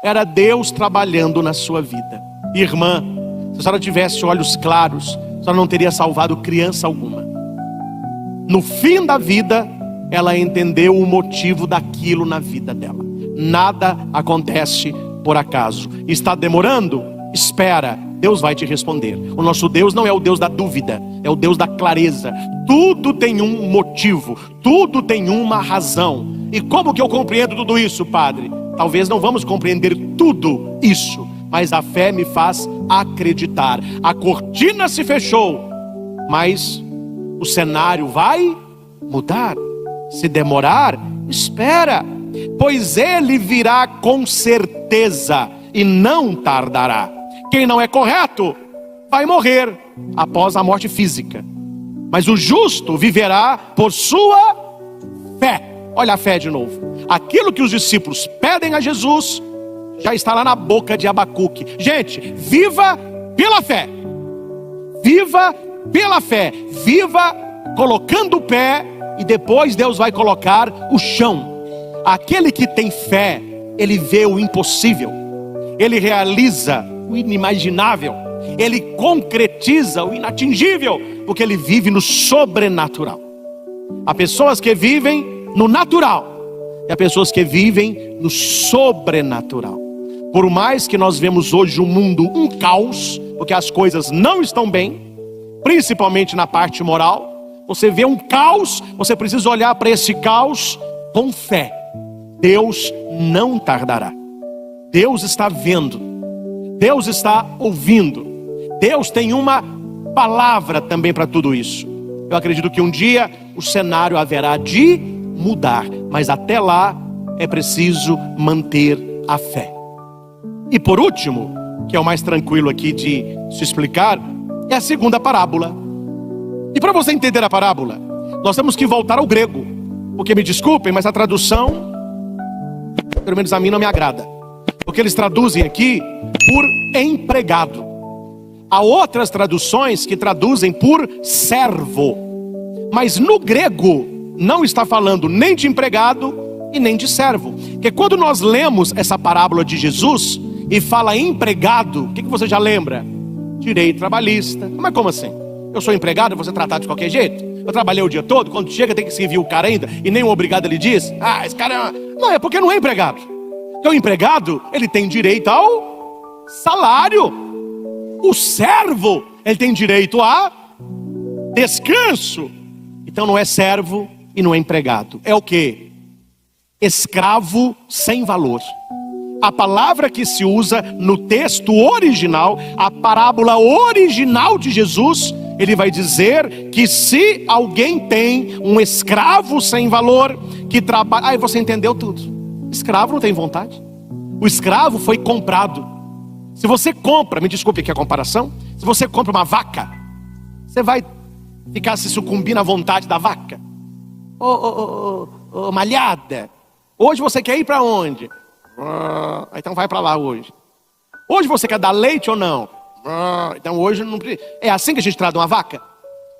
era Deus trabalhando na sua vida. Irmã, se a senhora tivesse olhos claros, a senhora não teria salvado criança alguma. No fim da vida, ela entendeu o motivo daquilo na vida dela. Nada acontece por acaso. Está demorando? Espera, Deus vai te responder. O nosso Deus não é o Deus da dúvida, é o Deus da clareza. Tudo tem um motivo, tudo tem uma razão. E como que eu compreendo tudo isso, Padre? Talvez não vamos compreender tudo isso, mas a fé me faz acreditar. A cortina se fechou, mas o cenário vai mudar. Se demorar, espera, pois ele virá com certeza e não tardará. Quem não é correto vai morrer após a morte física, mas o justo viverá por sua fé. Olha a fé de novo. Aquilo que os discípulos pedem a Jesus já está lá na boca de Abacuque. Gente, viva pela fé. Viva pela fé. Viva colocando o pé, e depois Deus vai colocar o chão. Aquele que tem fé, ele vê o impossível, ele realiza o inimaginável, ele concretiza o inatingível, porque ele vive no sobrenatural. Há pessoas que vivem no natural, e há pessoas que vivem no sobrenatural. Por mais que nós vemos hoje o mundo um caos, porque as coisas não estão bem, principalmente na parte moral, você vê um caos, você precisa olhar para esse caos com fé. Deus não tardará. Deus está vendo, Deus está ouvindo, Deus tem uma palavra também para tudo isso. Eu acredito que um dia o cenário haverá de mudar, mas até lá é preciso manter a fé. E por último, que é o mais tranquilo aqui de se explicar, é a segunda parábola. E para você entender a parábola, nós temos que voltar ao grego, porque me desculpem, mas a tradução, pelo menos a mim, não me agrada, porque eles traduzem aqui por empregado. Há outras traduções que traduzem por servo. Mas no grego não está falando nem de empregado e nem de servo. Porque quando nós lemos essa parábola de Jesus e fala empregado, o que você já lembra? Direito trabalhista. Mas como assim? Eu sou empregado, eu vou ser tratado de qualquer jeito? Eu trabalhei o dia todo, quando chega tem que servir o cara ainda, e nem o obrigado ele diz, esse cara Não, é porque não é empregado. Porque o empregado, ele tem direito ao salário. O servo, ele tem direito a descanso. Então não é servo e não é empregado. É o quê? Escravo sem valor. A palavra que se usa no texto original, a parábola original de Jesus, ele vai dizer que se alguém tem um escravo sem valor, que trabalha... Aí você entendeu tudo. Escravo não tem vontade. O escravo foi comprado. Se você compra, me desculpe aqui a comparação, se você compra uma vaca, você vai ficar se sucumbindo à vontade da vaca? Ô, malhada, hoje você quer ir para onde? Então vai para lá hoje. Hoje você quer dar leite ou não? Então hoje não precisa. É assim que a gente trata uma vaca?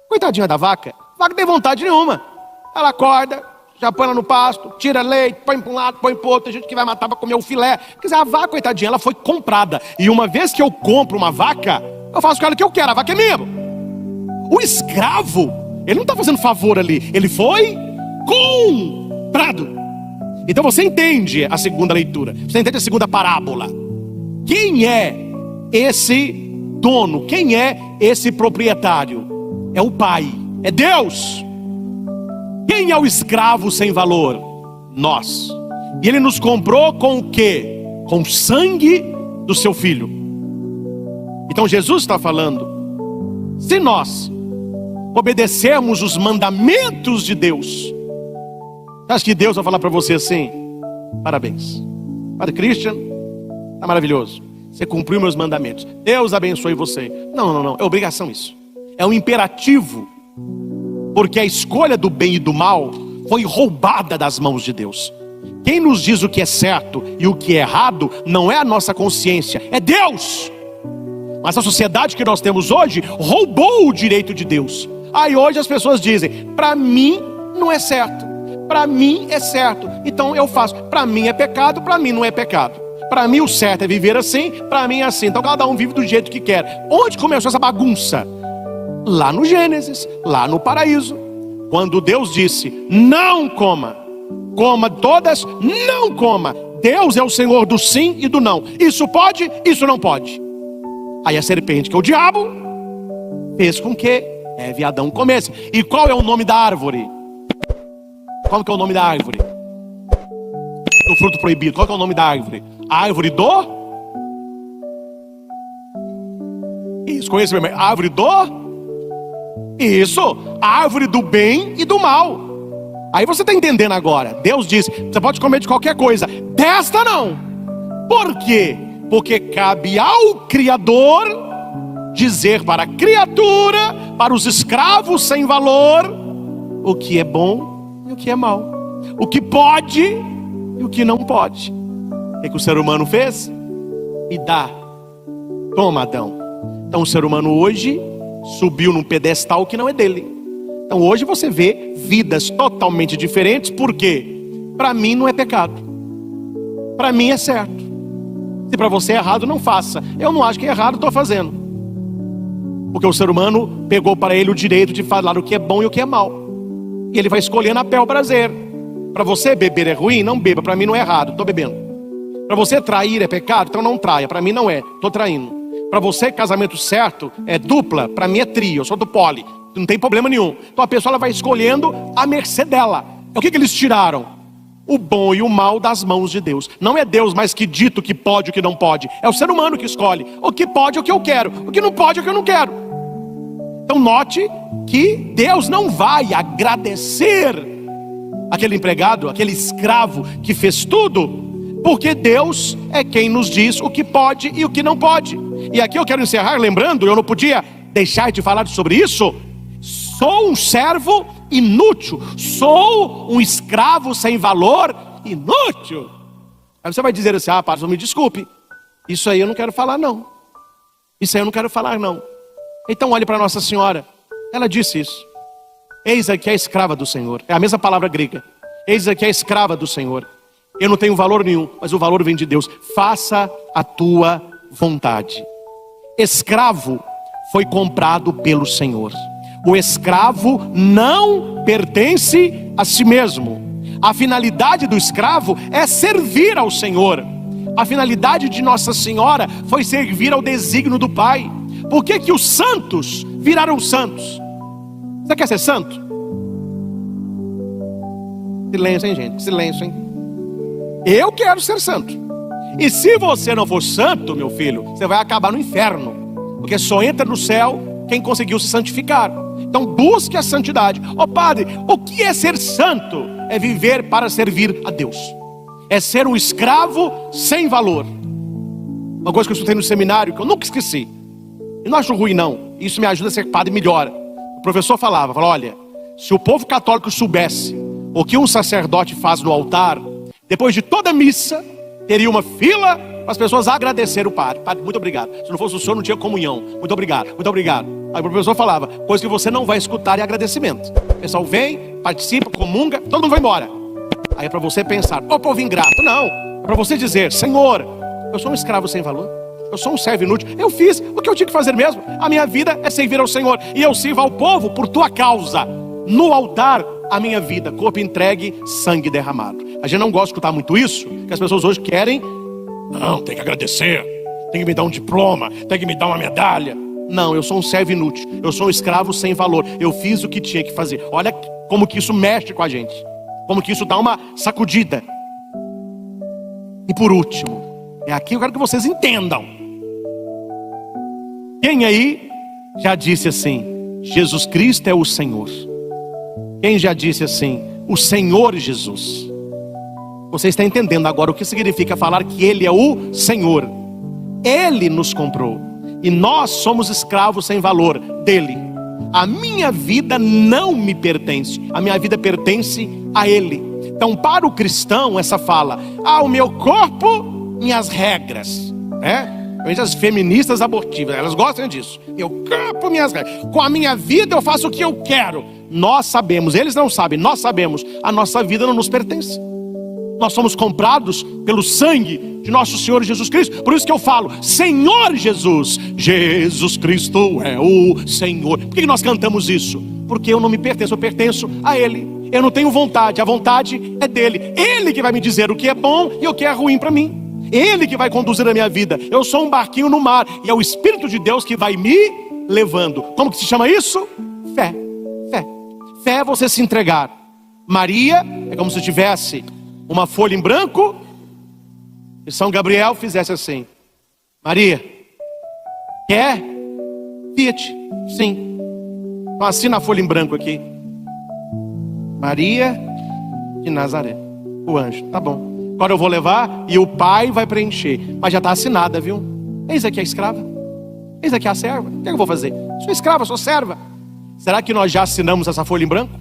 Coitadinha da vaca. A vaca não tem vontade nenhuma. Ela acorda, já põe ela no pasto, tira leite, põe para um lado, põe para o outro. Tem gente que vai matar para comer o filé. Quer dizer, a vaca, coitadinha, ela foi comprada. E uma vez que eu compro uma vaca, eu faço com ela o que eu quero. A vaca é minha. O escravo, ele não está fazendo favor ali. Ele foi comprado. Então você entende a segunda leitura. Você entende a segunda parábola. Quem é esse dono? Quem é esse proprietário? É o Pai, é Deus. Quem é o escravo sem valor? Nós. E Ele nos comprou com o quê? Com o sangue do seu Filho. Então Jesus está falando, se nós obedecermos os mandamentos de Deus, acha que Deus vai falar para você assim: parabéns, Padre Christian, tá maravilhoso, você cumpriu meus mandamentos, Deus abençoe você? Não, é obrigação isso. É um imperativo. Porque a escolha do bem e do mal foi roubada das mãos de Deus. Quem nos diz o que é certo e o que é errado não é a nossa consciência, é Deus. Mas a sociedade que nós temos hoje roubou o direito de Deus. Aí hoje as pessoas dizem: para mim não é certo, para mim é certo, então eu faço. Para mim é pecado, para mim não é pecado. Para mim o certo é viver assim, para mim é assim. Então cada um vive do jeito que quer. Onde começou essa bagunça? Lá no Gênesis, lá no paraíso, quando Deus disse: não coma, coma todas, não coma. Deus é o Senhor do sim e do não. Isso pode, isso não pode. Aí a serpente, que é o diabo, fez com que Eva e Adão comessem. E qual é o nome da árvore? Qual que é o nome da árvore? Do fruto proibido. Qual que é o nome da árvore? A árvore do... Isso, conhece mesmo. A árvore do... Isso, a árvore do bem e do mal. Aí você está entendendo agora. Deus disse: você pode comer de qualquer coisa, desta não. Por quê? Porque cabe ao Criador dizer para a criatura, para os escravos sem valor, o que é bom e o que é mal, o que pode e o que não pode. O que o ser humano fez? E dá. Toma, Adão. Então o ser humano hoje subiu num pedestal que não é dele. Então hoje você vê vidas totalmente diferentes. Por quê? Para mim não é pecado, para mim é certo. Se para você é errado, não faça. Eu não acho que é errado, estou fazendo. Porque o ser humano pegou para ele o direito de falar o que é bom e o que é mal. E ele vai escolhendo a bel prazer. Para você beber é ruim? Não beba, para mim não é errado, estou bebendo. Para você trair é pecado? Então não traia, para mim não é, estou traindo. Para você, casamento certo é dupla, para mim é trio, eu sou do poli, não tem problema nenhum. Então a pessoa ela vai escolhendo a mercê dela. O que eles tiraram? O bom e o mal das mãos de Deus. Não é Deus mais que dita o que pode e o que não pode. É o ser humano que escolhe o que pode e o que eu quero, o que não pode e o que eu não quero. Então note que Deus não vai agradecer aquele empregado, aquele escravo que fez tudo, porque Deus é quem nos diz o que pode e o que não pode. E aqui eu quero encerrar lembrando, eu não podia deixar de falar sobre isso. Sou um servo inútil, sou um escravo sem valor inútil. Aí você vai dizer assim: pastor, me desculpe, isso aí eu não quero falar não. Isso aí eu não quero falar não. Então olhe para Nossa Senhora, ela disse isso. Eis aqui a escrava do Senhor. É a mesma palavra grega. Eis aqui a escrava do Senhor. Eu não tenho valor nenhum, mas o valor vem de Deus. Faça a tua vontade. Escravo foi comprado pelo Senhor. O escravo não pertence a si mesmo. A finalidade do escravo é servir ao Senhor. A finalidade de Nossa Senhora foi servir ao desígnio do Pai. Por que que os santos viraram santos? Você quer ser santo? Silêncio, hein, gente? Silêncio, hein? Eu quero ser santo. E se você não for santo, meu filho, você vai acabar no inferno. Porque só entra no céu quem conseguiu se santificar. Então busque a santidade. Ô padre, o que é ser santo? É viver para servir a Deus. É ser um escravo sem valor. Uma coisa que eu estudei no seminário, que eu nunca esqueci. E não acho ruim não. Isso me ajuda a ser padre melhor. O professor falava, olha, se o povo católico soubesse o que um sacerdote faz no altar, depois de toda a missa, teria uma fila para as pessoas agradecer o padre. Padre, muito obrigado. Se não fosse o senhor, não tinha comunhão. Muito obrigado, muito obrigado. Aí o professor falava, coisa que você não vai escutar é agradecimento. O pessoal vem, participa, comunga, todo mundo vai embora. Aí é para você pensar, ô povo ingrato. Não, é para você dizer, Senhor, eu sou um escravo sem valor. Eu sou um servo inútil. Eu fiz o que eu tinha que fazer mesmo. A minha vida é servir ao Senhor. E eu sirvo ao povo por tua causa. No altar, a minha vida, corpo entregue, sangue derramado. A gente não gosta de escutar muito isso, que as pessoas hoje querem. Não, tem que agradecer, tem que me dar um diploma, tem que me dar uma medalha. Não, eu sou um servo inútil, eu sou um escravo sem valor. Eu fiz o que tinha que fazer. Olha como que isso mexe com a gente, como que isso dá uma sacudida. E por último, é aqui que eu quero que vocês entendam. Quem aí já disse assim, Jesus Cristo é o Senhor? Quem já disse assim, o Senhor Jesus? Você está entendendo agora o que significa falar que Ele é o Senhor. Ele nos comprou. E nós somos escravos sem valor dele. A minha vida não me pertence. A minha vida pertence a Ele. Então para o cristão essa fala, o meu corpo, minhas regras, né? As feministas abortivas, elas gostam disso. Meu corpo, minhas regras. Com a minha vida eu faço o que eu quero. Nós sabemos, eles não sabem, nós sabemos. A nossa vida não nos pertence. Nós somos comprados pelo sangue de nosso Senhor Jesus Cristo. Por isso que eu falo, Senhor Jesus. Jesus Cristo é o Senhor. Por que nós cantamos isso? Porque eu não me pertenço, eu pertenço a Ele. Eu não tenho vontade, a vontade é dele. Ele que vai me dizer o que é bom e o que é ruim para mim. Ele que vai conduzir a minha vida. Eu sou um barquinho no mar e é o Espírito de Deus que vai me levando. Como que se chama isso? Fé. Fé. Fé é você se entregar. Maria é como se tivesse uma folha em branco e São Gabriel fizesse assim: Maria, quer? Fiat, sim. Então assina a folha em branco aqui. Maria de Nazaré. O anjo, tá bom. Agora eu vou levar e o pai vai preencher. Mas já está assinada, viu? Eis aqui a escrava. Eis aqui a serva. O que eu vou fazer? Sou escrava, sou serva. Será que nós já assinamos essa folha em branco?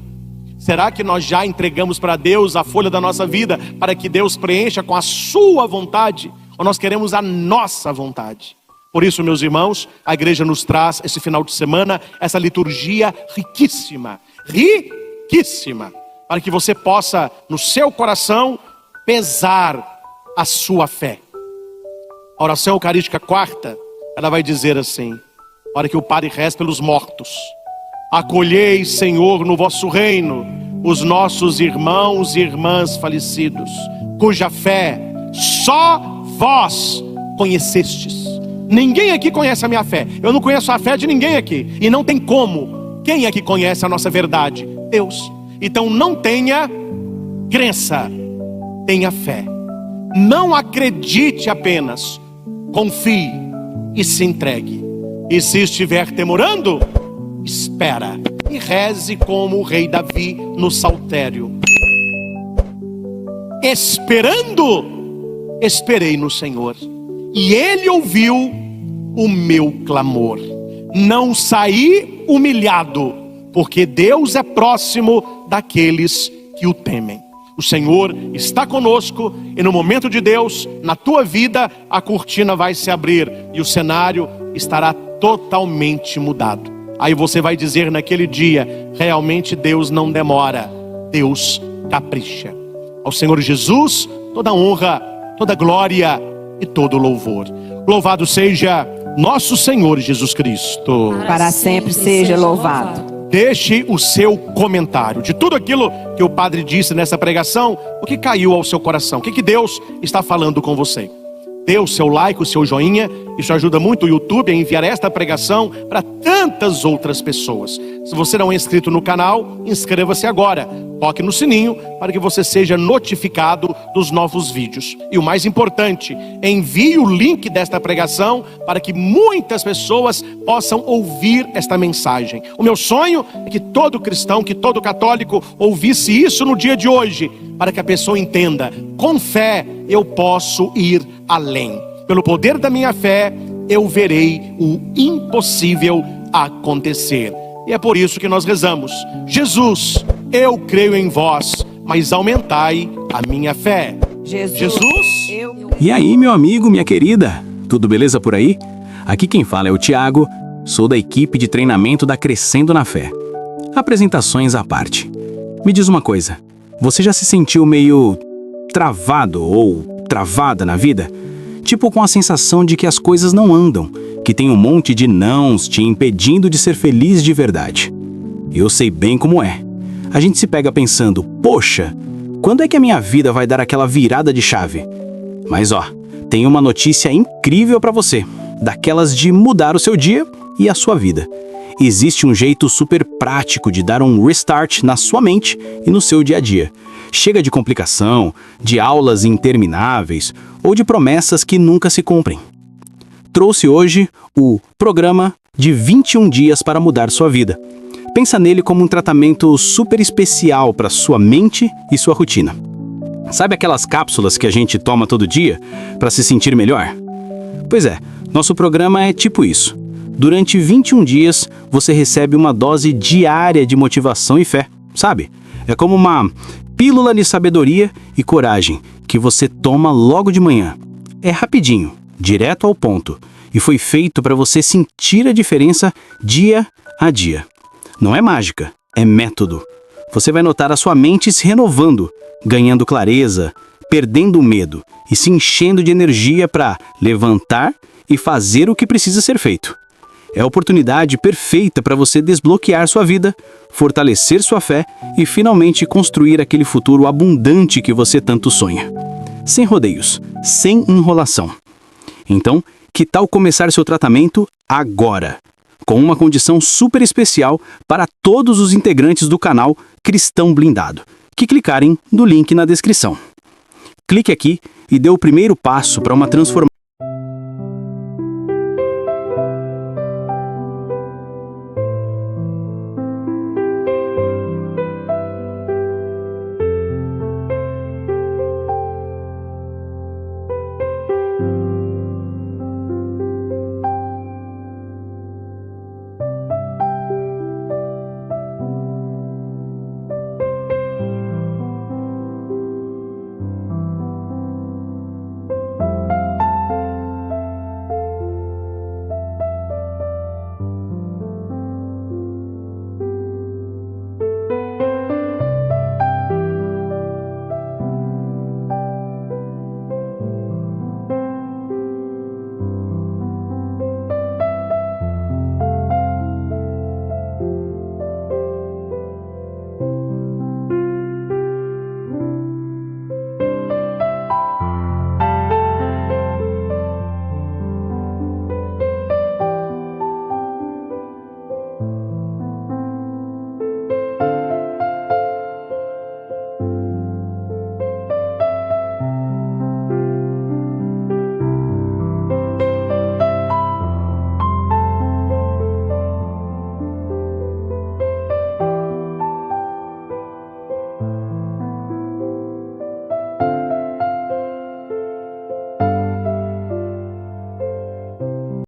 Será que nós já entregamos para Deus a folha da nossa vida para que Deus preencha com a sua vontade? Ou nós queremos a nossa vontade? Por isso, meus irmãos, a igreja nos traz esse final de semana essa liturgia riquíssima. Riquíssima. Para que você possa, no seu coração, pesar a sua fé. A oração eucarística quarta, ela vai dizer assim, para que o Padre reze pelos mortos: acolhei, Senhor, no vosso reino os nossos irmãos e irmãs falecidos, cuja fé só vós conhecestes. Ninguém aqui conhece a minha fé. Eu não conheço a fé de ninguém aqui. E não tem como. Quem é que conhece a nossa verdade? Deus. Então não tenha crença, tenha fé. Não acredite apenas, confie e se entregue. E se estiver temorando, espera e reze como o rei Davi no saltério: esperando, esperei no Senhor, e Ele ouviu o meu clamor. Não saí humilhado, porque Deus é próximo daqueles que o temem. O Senhor está conosco e no momento de Deus, na tua vida, a cortina vai se abrir e o cenário estará totalmente mudado. Aí você vai dizer naquele dia: realmente Deus não demora, Deus capricha. Ao Senhor Jesus toda honra, toda glória e todo louvor. Louvado seja nosso Senhor Jesus Cristo. Para sempre seja louvado. Deixe o seu comentário de tudo aquilo que o padre disse nessa pregação. O que caiu ao seu coração? O que Deus está falando com você? Dê o seu like, o seu joinha. Isso ajuda muito o YouTube a enviar esta pregação para tantas outras pessoas. Se você não é inscrito no canal, inscreva-se agora. Toque no sininho para que você seja notificado dos novos vídeos. E o mais importante, envie o link desta pregação para que muitas pessoas possam ouvir esta mensagem. O meu sonho é que todo cristão, que todo católico ouvisse isso no dia de hoje, para que a pessoa entenda: com fé eu posso ir além. Pelo poder da minha fé, eu verei o impossível acontecer. E é por isso que nós rezamos: Jesus, eu creio em vós, mas aumentai a minha fé. Jesus. E aí, meu amigo, minha querida, tudo beleza por aí? Aqui quem fala é o Tiago, sou da equipe de treinamento da Crescendo na Fé. Apresentações à parte. Me diz uma coisa, você já se sentiu meio travado ou travada na vida? Tipo com a sensação de que as coisas não andam, que tem um monte de nãos te impedindo de ser feliz de verdade. Eu sei bem como é. A gente se pega pensando: poxa, quando é que a minha vida vai dar aquela virada de chave? Mas ó, tem uma notícia incrível pra você, daquelas de mudar o seu dia e a sua vida. Existe um jeito super prático de dar um restart na sua mente e no seu dia a dia. Chega de complicação, de aulas intermináveis ou de promessas que nunca se cumprem. Trouxe hoje o programa de 21 dias para mudar sua vida. Pensa nele como um tratamento super especial para sua mente e sua rotina. Sabe aquelas cápsulas que a gente toma todo dia para se sentir melhor? Pois é, nosso programa é tipo isso. Durante 21 dias, você recebe uma dose diária de motivação e fé, sabe? É como uma pílula de sabedoria e coragem que você toma logo de manhã. É rapidinho, direto ao ponto, e foi feito para você sentir a diferença dia a dia. Não é mágica, é método. Você vai notar a sua mente se renovando, ganhando clareza, perdendo o medo e se enchendo de energia para levantar e fazer o que precisa ser feito. É a oportunidade perfeita para você desbloquear sua vida, fortalecer sua fé e finalmente construir aquele futuro abundante que você tanto sonha. Sem rodeios, sem enrolação. Então, que tal começar seu tratamento agora? Com uma condição super especial para todos os integrantes do canal Cristão Blindado, que clicarem no link na descrição. Clique aqui e dê o primeiro passo para uma transformação.